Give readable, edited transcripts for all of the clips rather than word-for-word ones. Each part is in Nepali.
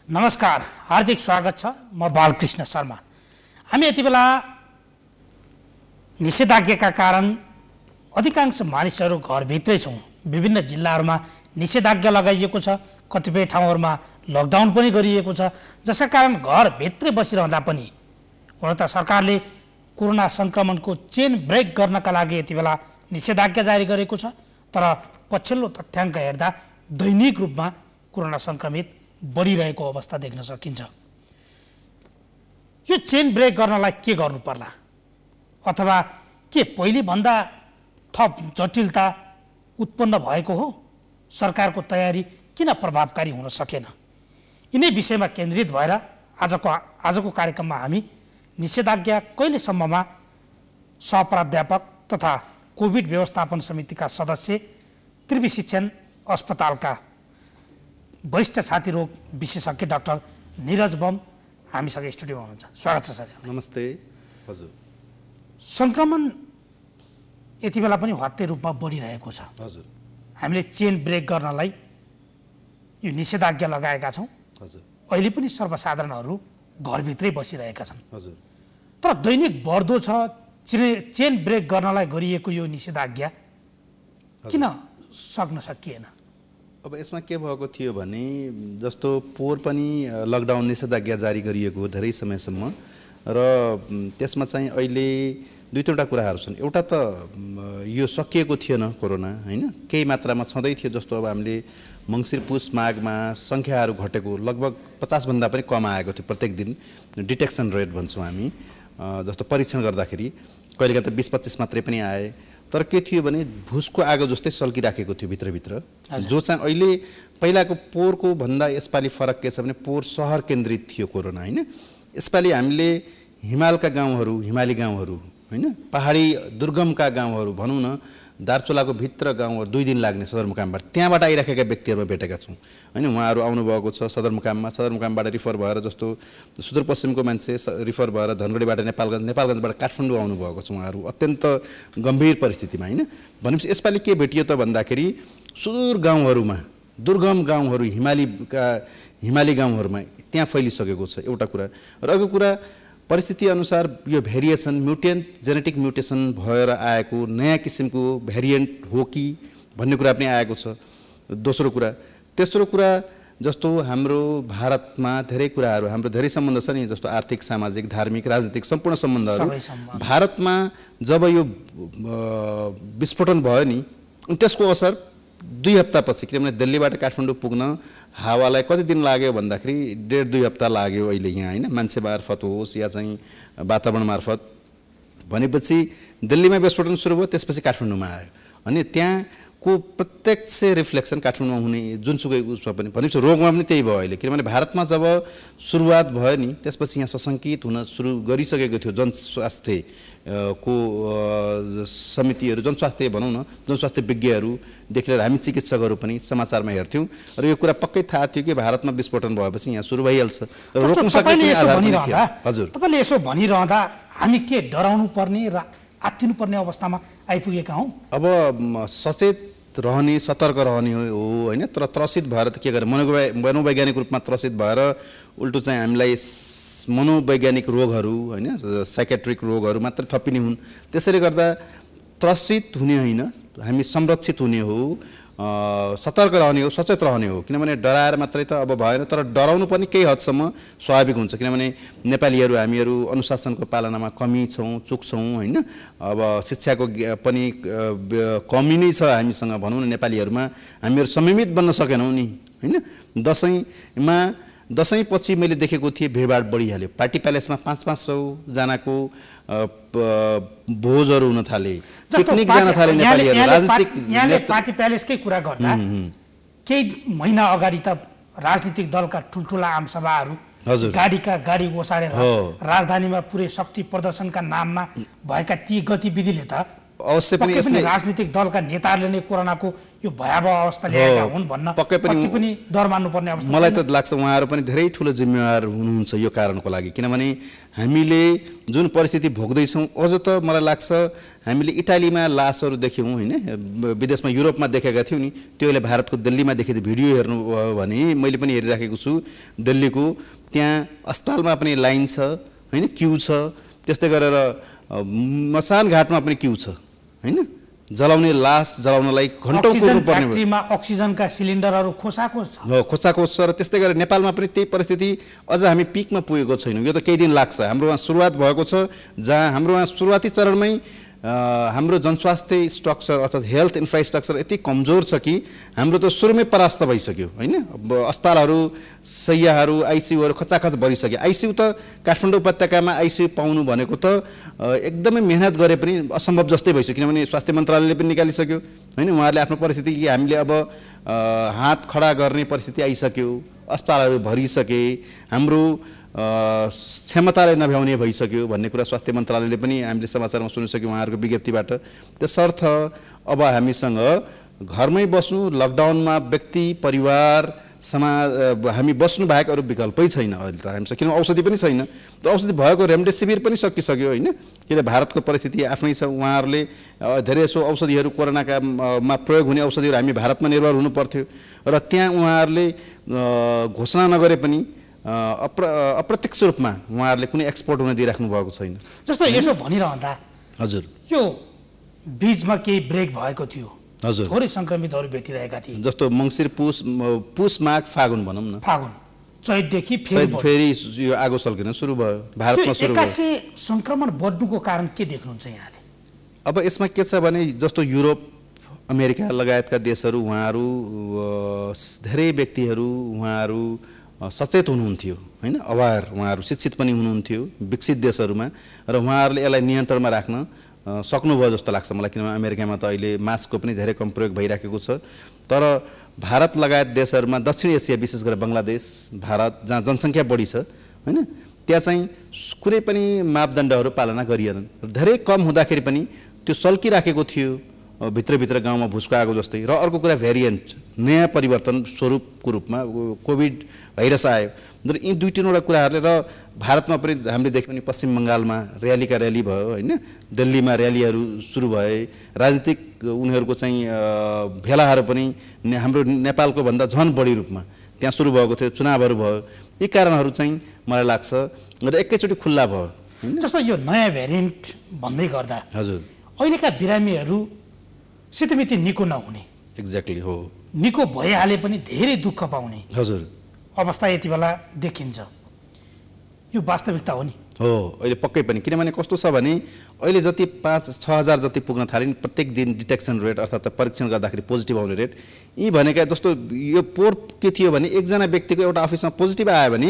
नमस्कार, हार्दिक स्वागत छ। म बालकृष्ण शर्मा। हामी यति बेला निषेधाज्ञाका कारण अधिकांश मानिसहरू घरभित्रै छौँ। विभिन्न जिल्लाहरूमा निषेधाज्ञा लगाइएको छ, कतिपय ठाउँहरूमा लकडाउन पनि गरिएको छ, जसका कारण घरभित्रै बसिरहँदा पनि हुन त सरकारले कोरोना सङ्क्रमणको चेन ब्रेक गर्नका लागि यति बेला निषेधाज्ञा जारी गरेको छ। तर पछिल्लो तथ्याङ्क हेर्दा दैनिक रूपमा कोरोना सङ्क्रमित बढिरहेको अवस्था देख्न सकिन्छ। यो चेन ब्रेक गर्नलाई के गर्नु पर्ला, अथवा के पहिले भन्दा थप जटिलता उत्पन्न भएको हो? सरकारको तयारी किन प्रभावकारी हुन सकेन? यिनै विषयमा केन्द्रित भएर आजको कार्यक्रममा हामी निषेधाज्ञा कहिलेसम्ममा सहप्राध्यापक तथा कोभिड व्यवस्थापन समितिका सदस्य त्रिवी शिक्षण अस्पतालका वरिष्ठ छाती रोग विशेषज्ञ डाक्टर निरज बम हामीसँग स्टुडियोमा हुनुहुन्छ। स्वागत छ सर। नमस्ते। हजुर, सङ्क्रमण यति बेला पनि हत्ते रूपमा बढिरहेको छ। हजुर, हामीले चेन ब्रेक गर्नलाई यो निषेधाज्ञा लगाएका छौँ। हजुर, अहिले पनि सर्वसाधारणहरू घरभित्रै बसिरहेका छन्। हजुर, तर दैनिक बढ्दो छ। चेन ब्रेक गर्नलाई गरिएको यो निषेधाज्ञा किन सक्न सकिएन? अब यसमा के भएको थियो भने जस्तो पोहोर पनि लकडाउन निषेधाज्ञा जारी गरिएको हो धेरै समयसम्म, र त्यसमा चाहिँ अहिले दुईवटा कुराहरू छन्। एउटा त यो सकिएको थिएन कोरोना, होइन, केही मात्रामा छँदै थियो। जस्तो अब हामीले मङ्सिर पुस माघमा सङ्ख्याहरू घटेको लगभग 50 भन्दा पनि कम आएको थियो प्रत्येक दिन। डिटेक्सन रेट भन्छौँ हामी, जस्तो परीक्षण गर्दाखेरि कहिलेकाहीँ त 20-25 मात्रै पनि आए। तर के थियो भने भुसको आगो जस्तै सल्किराखेको थियो भित्रभित्र, जो चाहिँ अहिले पहिलाको पोहोरको भन्दा यसपालि फरक के छ भने पोहोर सहर केन्द्रित थियो कोरोना, होइन। यसपालि हामीले हिमालका गाउँहरू, हिमाली गाउँहरू, होइन, पहाडी दुर्गमका गाउँहरू भनौँ न, दार्चुलाको भित्र गाउँहरू 2 दिन लाग्ने सदरमुकामबाट, त्यहाँबाट आइराखेका व्यक्तिहरूमा भेटेका छौँ, होइन। उहाँहरू आउनुभएको छ सदरमुकाममा, सदरमुकामबाट रिफर भएर जस्तो सुदूरपश्चिमको मान्छे रिफर भएर धनगढीबाट नेपालगञ्ज, नेपालगञ्जबाट काठमाडौँ आउनुभएको छ उहाँहरू अत्यन्त गम्भीर परिस्थितिमा, होइन। भनेपछि यसपालि के भेटियो त भन्दाखेरि सुदूर गाउँहरूमा, दुर्गम गाउँहरू, हिमाली गाउँहरूमा त्यहाँ फैलिसकेको छ, एउटा कुरा। र अर्को कुरा परिस्थिति अनुसार यो भेरिएसन, जेनेटिक म्युटेसन भएर आएको नयाँ किसिमको भेरिएन्ट हो कि भन्ने कुरा पनि आएको छ, दोस्रो कुरा। तेस्रो कुरा जस्तो हाम्रो भारतमा धेरै कुराहरू, हाम्रो धेरै सम्बन्ध छ नि, जस्तो आर्थिक, सामाजिक, धार्मिक, राजनीतिक सम्पूर्ण सम्बन्धहरू भारतमा जब यो विस्फोटन भयो नि, त्यसको असर 2 हप्तापछि, किनभने दिल्लीबाट काठमाडौँ पुग्न हावालाई कति दिन लाग्यो भन्दाखेरि 1.5-2 हप्ता लाग्यो अहिले यहाँ, होइन, मान्छे मार्फत होस् या चाहिँ वातावरण मार्फत। भनेपछि दिल्लीमा विस्फोटन सुरु भयो, त्यसपछि काठमाडौँमा आयो, अनि त्यहाँको प्रत्यक्ष रिफ्लेक्सन काठमाडौँमा हुने जुनसुकै उसमा पनि भनेपछि रोगमा पनि त्यही भयो अहिले। किनभने भारतमा जब सुरुवात भयो नि, त्यसपछि यहाँ सशङ्कित हुन सुरु गरिसकेको थियो जनस्वास्थ्य को समितिहरू, जनस्वास्थ्य भनौँ न, जनस्वास्थ्य विज्ञहरूदेखि लिएर हामी चिकित्सकहरू पनि समाचारमा हेर्थ्यौँ, र यो कुरा पक्कै थाहा थियो कि भारतमा विस्फोटन भएपछि यहाँ सुरु भइहाल्छ। हजुर, तपाईँले यसो भनिरहँदा हामी के डराउनु पर्ने र आत्तिनु पर्ने अवस्थामा आइपुगेका हौँ? अब सचेत रहने, सतर्क रहने हो, होइन। तर त्रसित भएर त के गर्ने, मनोवैज्ञानिक रूपमा त्रसित भएर उल्टो चाहिँ हामीलाई मनोवैज्ञानिक रोगहरू, होइन, साइकेट्रिक रोगहरू मात्र थपिने हुन्। त्यसैले गर्दा त्रसित हुने होइन, हामी संरक्षित हुने हो, सतर्क रहने हो, सचेत रहने हो। किनभने डराएर मात्रै त अब भएन, तर डराउनु पनि केही हदसम्म स्वाभाविक हुन्छ। किनभने हामीहरू अनुशासनको पालनामा कमी छौँ, चुक छौँ, होइन। अब शिक्षाको पनि कमी नै छ हामीसँग, भनौँ न। नेपालीहरूमा हामीहरू संयमित बन्न सकेनौँ नि, होइन। दसैँपछि मैले देखेको थिएँ भिडभाड बढिहाल्यो। पार्टी प्यालेसमा 500-500 जनाको भोजहरू हुन थाले, पिकनिक जान थाले नेपालीहरू। यहाँले पार्टी प्यालेसकै कुरा गर्दा केही महिना अगाडि त राजनीतिक दलका ठुल्ठुला आमसभाहरू गाडी ओसारेर राजधानीमा पुरै शक्ति प्रदर्शनका नाममा भएका ती गतिविधिले त अवश्य पनि पक्कै पनि यसले राजनीतिक दलका नेताहरूले नै कोरोनाको यो भयावह अवस्था ल्याएका हुन् भन्न पक्कै पनि डर मान्नुपर्ने अवस्था मलाई त लाग्छ उहाँहरू पनि धेरै ठुलो जिम्मेवार हुनुहुन्छ यो कारणको लागि। किनभने हामीले जुन परिस्थिति भोग्दैछौँ, अझ त मलाई लाग्छ हामीले इटालीमा लासहरू देख्यौँ होइन, विदेशमा युरोपमा देखेका थियौँ नि, त्यो अहिले भारतको दिल्लीमा देखेको भिडियो हेर्नुभयो भने मैले पनि हेरिराखेको छु। दिल्लीको त्यहाँ अस्पतालमा पनि लाइन छ होइन, क्यु छ, त्यस्तै गरेर मसान घाटमा पनि क्यु छ होइन, जलाउने लास जलाउनलाई घन्टौँ कुर्नुपर्ने फैक्ट्रीमा अक्सिजनका सिलिन्डरहरू खोसाखोस छ खोसाखोस छ। र त्यस्तै गरेर नेपालमा पनि त्यही परिस्थिति अझ हामी पिकमा पुगेको छैनौँ। यो त केही दिन लाग्छ। हाम्रो वहाँ सुरुवात भएको छ, जहाँ हाम्रो वहाँ सुरुवाती चरणमै हाम्रो जनस्वास्थ्य स्ट्रक्चर अर्थात् हेल्थ इन्फ्रास्ट्रक्चर यति कमजोर छ कि हाम्रो त सुरुमै परास्त भइसक्यो होइन। अस्पतालहरू, शैय्याहरू, आइसियुहरू खचाखच भरिसक्यो। आइसियु त काठमाडौँ उपत्यकामा आइसियु पाउनु भनेको त एकदमै मेहनत गरे पनि असम्भव जस्तै भइसक्यो। किनभने स्वास्थ्य मन्त्रालयले पनि निकालिसक्यो होइन, उहाँहरूले आफ्नो परिस्थिति कि हामीले अब हात खडा गर्ने परिस्थिति आइसक्यो, अस्पतालहरू भरिसके, हाम्रो क्षमतालाई नभ्याउने भइसक्यो भन्ने कुरा स्वास्थ्य मन्त्रालयले पनि हामीले समाचारमा सुनिसक्यौँ उहाँहरूको विज्ञप्तिबाट। त्यसर्थ अब हामीसँग घरमै बस्नु, लकडाउनमा व्यक्ति, परिवार, समाज हामी बस्नु बाहेक अरू विकल्पै छैन अहिले त हामीसँग। किनभने औषधि पनि छैन, त औषधि भएको रेमडेसिभिर पनि सकिसक्यो होइन। किन भारतको परिस्थिति आफ्नै छ। उहाँहरूले धेरै जसो औषधिहरू कोरोनामा प्रयोग हुने औषधिहरू हामी भारतमा निर्भर हुनु पर्थ्यो र त्यहाँ उहाँहरूले घोषणा नगरे पनि अप्रत्यक्ष रूपमा उहाँहरूले कुनै एक्सपोर्ट हुन दिइराख्नु भएको छैन। जस्तो यसो भनिरहँदा हजुर यो बीचमा केही ब्रेक भएको थियो, हजुर थोरै सङ्क्रमितहरू भेटिरहेका थिए, जस्तो मङ्सिर पुस माघ फागुन भनौँ न, फागुन चैतदेखि फेरि यो आगो सल्किन सुरु भयो, भारतमा सुरु भयो। एक्कासी सङ्क्रमण बढ्नुको कारण के देख्नुहुन्छ यहाँले? अब यसमा के छ भने जस्तो युरोप, अमेरिका लगायतका देशहरू, उहाँहरू धेरै व्यक्तिहरू उहाँहरू सचेत हुनुहुन्थ्यो होइन, अवार, उहाँहरू शिक्षित पनि हुनुहुन्थ्यो विकसित देशहरूमा, र उहाँहरूले यसलाई नियन्त्रणमा राख्न सक्नुभयो जस्तो लाग्छ मलाई। किनभने अमेरिकामा त अहिले मास्कको पनि धेरै कम प्रयोग भइराखेको छ। तर भारत लगायत देशहरूमा, दक्षिण एसिया विशेष गरेर बङ्गलादेश, भारत जहाँ जनसङ्ख्या बढी छ होइन, त्यहाँ चाहिँ कुनै पनि मापदण्डहरू पालना गरिएनन्। धेरै कम हुँदाखेरि पनि त्यो सल्किराखेको थियो भित्रभित्र गाउँमा भुसको आगो जस्तै। र अर्को कुरा भेरिएन्ट, नयाँ परिवर्तन स्वरूपको रूपमा कोभिड भाइरस आयो। र यी दुई तिनवटा कुराहरूले र भारतमा पनि हामीले देख्यौँ भने पश्चिम बङ्गालमा र्यालीका र्याली भयो होइन, दिल्लीमा र्यालीहरू सुरु भए, राजनीतिक उनीहरूको चाहिँ भेलाहरू पनि हाम्रो नेपालको भन्दा झन् बढी रूपमा त्यहाँ सुरु भएको थियो, चुनावहरू भयो। यी कारणहरू चाहिँ मलाई लाग्छ र एकैचोटि खुल्ला भयो। जस्तो यो नयाँ भेरिएन्ट भन्दै गर्दा हजुर अहिलेका बिरामीहरू सितमिति निको नहुने, एक्ज्याक्टली हो, निको भइहाले पनि धेरै दुःख पाउने हजुर अवस्था यति बेला देखिन्छ। यो वास्तविकता हो नि? हो, अहिले पक्कै पनि। किनभने कस्तो छ भने अहिले जति 5-6 हजार जति पुग्न थाल्यो प्रत्येक दिन डिटेक्सन रेट अर्थात् परीक्षण गर्दाखेरि पोजिटिभ आउने रेट, यी भनेका जस्तो यो पोहोर के थियो भने एकजना व्यक्तिको एउटा अफिसमा पोजिटिभ आयो भने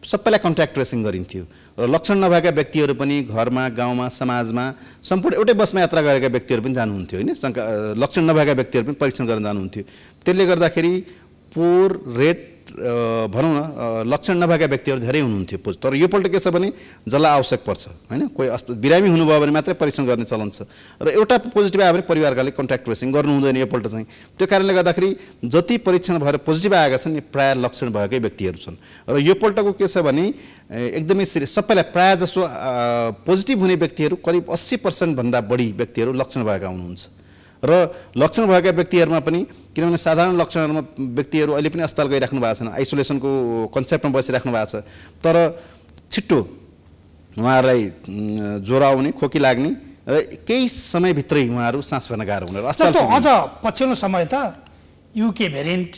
सबैलाई कन्ट्याक्ट ट्रेसिङ गरिन्थ्यो र लक्षण नभएका व्यक्तिहरू पनि घरमा, गाउँमा, समाजमा सम्पूर्ण एउटै बसमा यात्रा गरेका व्यक्तिहरू पनि जानुहुन्थ्यो होइन, लक्षण नभएका व्यक्तिहरू पनि परीक्षण गर्न जानुहुन्थ्यो। त्यसले गर्दाखेरि पोहोर रेट भनौँ न लक्षण नभएका व्यक्तिहरू धेरै हुनुहुन्थ्यो। तर योपल्ट के छ भने जसलाई आवश्यक पर्छ होइन, कोही बिरामी हुनुभयो भने मात्रै परीक्षण गर्ने चलन छ र एउटा पोजिटिभ आयो भने परिवारकाले कन्ट्याक्ट ट्रेसिङ गर्नु हुँदैन योपल्ट चाहिँ। त्यो कारणले गर्दाखेरि जति परीक्षण भएर पोजिटिभ आएका छन् नि प्रायः लक्षण भएकै व्यक्तिहरू छन्। र योपल्टको के छ भने एकदमै सबैलाई प्रायः जसो पोजिटिभ हुने व्यक्तिहरू करिब 80% भन्दा बढी व्यक्तिहरू लक्षण भएका हुनुहुन्छ। र लक्षण भएका व्यक्तिहरूमा पनि किनभने साधारण लक्षणहरूमा व्यक्तिहरू अहिले पनि अस्पताल गइराख्नु भएको छैन, आइसोलेसनको कन्सेप्टमा बसिराख्नु भएको छ। तर छिट्टो उहाँहरूलाई ज्वरो आउने, खोकी लाग्ने र केही समयभित्रै उहाँहरू सास फेर्न गाह्रो हुने। जस्तो अझ पछिल्लो समय त युके भेरिएन्ट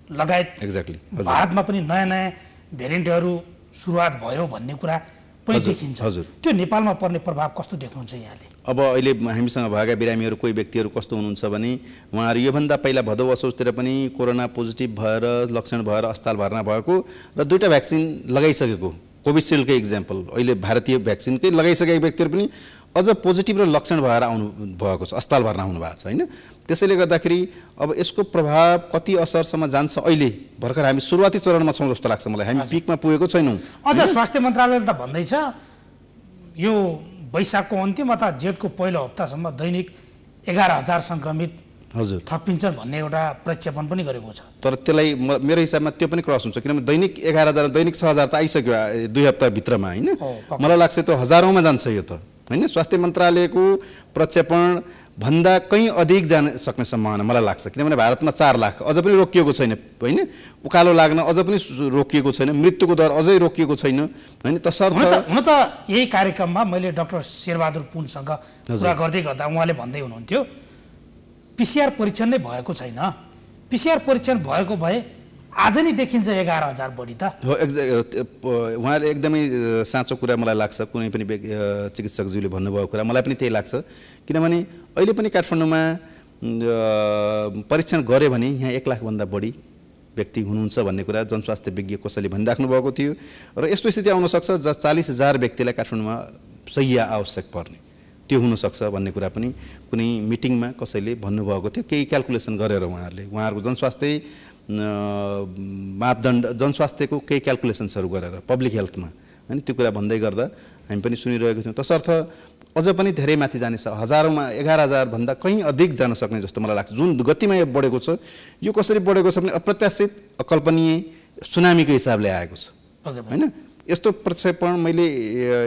लगायत एक्ज्याक्टली भारतमा पनि नयाँ नयाँ भेरिएन्टहरू सुरुवात भयो भन्ने कुरा पनि देखिन्छ। हजुर, त्यो नेपालमा पर्ने प्रभाव कस्तो देख्नुहुन्छ यहाँले? अब अहिले हामीसँग भएका बिरामीहरू कोही व्यक्तिहरू कस्तो हुनुहुन्छ भने उहाँहरू योभन्दा पहिला भदौ असोजतिर पनि कोरोना पोजिटिभ भएर लक्षण भएर अस्पताल भर्ना भएको र 2टा भ्याक्सिन लगाइसकेको, कोभिसिल्डकै इक्जाम्पल, अहिले भारतीय भ्याक्सिनकै लगाइसकेका व्यक्तिहरू पनि अझ पोजिटिभ र लक्षण भएर आउनु भएको छ, अस्पताल भर्ना हुनु भएको छ होइन। त्यसैले गर्दाखेरि अब यसको प्रभाव कति असरसम्म जान्छ अहिले भर्खर हामी सुरुवाती चरणमा छौँ जस्तो लाग्छ मलाई, हामी पिकमा पुगेको छैनौँ। अझ स्वास्थ्य मन्त्रालयले त भन्दैछ यो वैशाखको अन्तिम अथवा जेठको पहिलो हप्तासम्म दैनिक 11,000 सङ्क्रमित हजुर थपिन्छन् भन्ने एउटा प्रक्षेपण पनि गरेको छ। तर त्यसलाई मेरो हिसाबमा त्यो पनि क्रस हुन्छ, किनभने दैनिक 11,000 दैनिक 6,000 त आइसक्यो 2 हप्ताभित्रमा होइन। मलाई लाग्छ त्यो हजारौँमा जान्छ यो त होइन। स्वास्थ्य मन्त्रालयको प्रक्षेपण भन्दा कहीँ अधिक जान सक्ने सम्भावना मलाई लाग्छ, किनभने भारतमा 4 लाख अझ पनि रोकिएको छैन होइन। उकालो लाग्न अझ पनि रोकिएको छैन, मृत्युको दर अझै रोकिएको छैन होइन। तसर्थ हुन त यही कार्यक्रममा मैले डाक्टर शेरबहादुर पुनसँग कुरा गर्दै गर्दा उहाँले भन्दै हुनुहुन्थ्यो पिसिआर परीक्षण नै भएको छैन, पिसिआर परीक्षण भएको भए आज नै देखिन्छ 11,000 बढी त हो। उहाँले एकदमै साँचो कुरा मलाई लाग्छ, कुनै पनि चिकित्सकज्यूले भन्नुभएको कुरा मलाई पनि त्यही लाग्छ। किनभने अहिले पनि काठमाडौँमा परीक्षण गऱ्यो भने यहाँ 1 लाखभन्दा बढी व्यक्ति हुनुहुन्छ भन्ने कुरा जनस्वास्थ्य विज्ञ कसैले भनिराख्नु भएको थियो। र यस्तो स्थिति आउन सक्छ जहाँ 40,000 व्यक्तिलाई काठमाडौँमा शय्या आवश्यक पर्ने त्यो हुनसक्छ भन्ने कुरा पनि कुनै मिटिङमा कसैले भन्नुभएको थियो। केही क्याल्कुलेसन गरेर उहाँहरूको जनस्वास्थ्य मापदण्ड जनस्वास्थ्यको केही क्याल्कुलेसन्सहरू गरेर पब्लिक हेल्थमा होइन त्यो कुरा भन्दै गर्दा हामी पनि सुनिरहेको थियौँ। तसर्थ अझ पनि धेरै माथि जाने छ, हजारौँमा 11,000 भन्दा कहीँ अधिक जान सक्ने जस्तो मलाई लाग्छ। जुन गतिमा यो बढेको छ यो कसरी बढेको छ भने अप्रत्याशित अकल्पनीय सुनामीको हिसाबले आएको छ होइन। यस्तो प्रक्षेपण मैले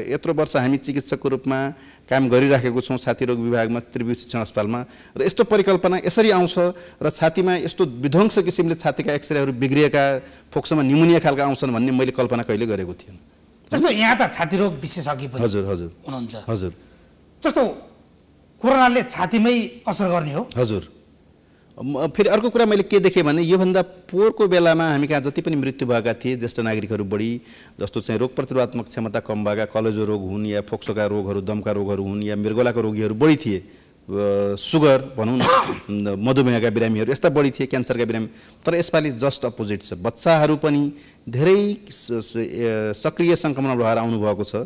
यत्रो वर्ष हामी चिकित्सकको रूपमा काम गरिराखेको छौँ छाती रोग विभागमा त्रिभुवन शिक्षण अस्पतालमा, र यस्तो परिकल्पना यसरी आउँछ र छातीमा यस्तो विध्वंस किसिमले छातीका एक्सरेहरू बिग्रिएका फोक्सोमा निमोनिया खालका आउँछन् भन्ने मैले कल्पना कहिले गरेको थिएन। जस्तो यहाँ त छाती रोग विशेषज्ञ पनि हजुर हजुर हुनुहुन्छ हजुर। जस्तो कोरोनाले छातीमै असर गर्ने हो हजुर। फेरि अर्को कुरा मैले के देखेँ भने योभन्दा पोहोरको बेलामा हामी कहाँ जति पनि मृत्यु भएका थिए ज्येष्ठ नागरिकहरू बढी, जस्तो चाहिँ रोग प्रतिरोधात्मक क्षमता कम भएका कलेजो रोग हुन् या फोक्सोका रोगहरू दमका रोगहरू हुन् या मृगोलाका रोगीहरू बढी थिए, सुगर भनौँ न मधुमेहका बिरामीहरू यस्ता बढी थिए, क्यान्सरका बिरामी। तर यसपालि जस्ट अपोजिट छ, बच्चाहरू पनि धेरै सक्रिय सङ्क्रमण भएर आउनुभएको छ।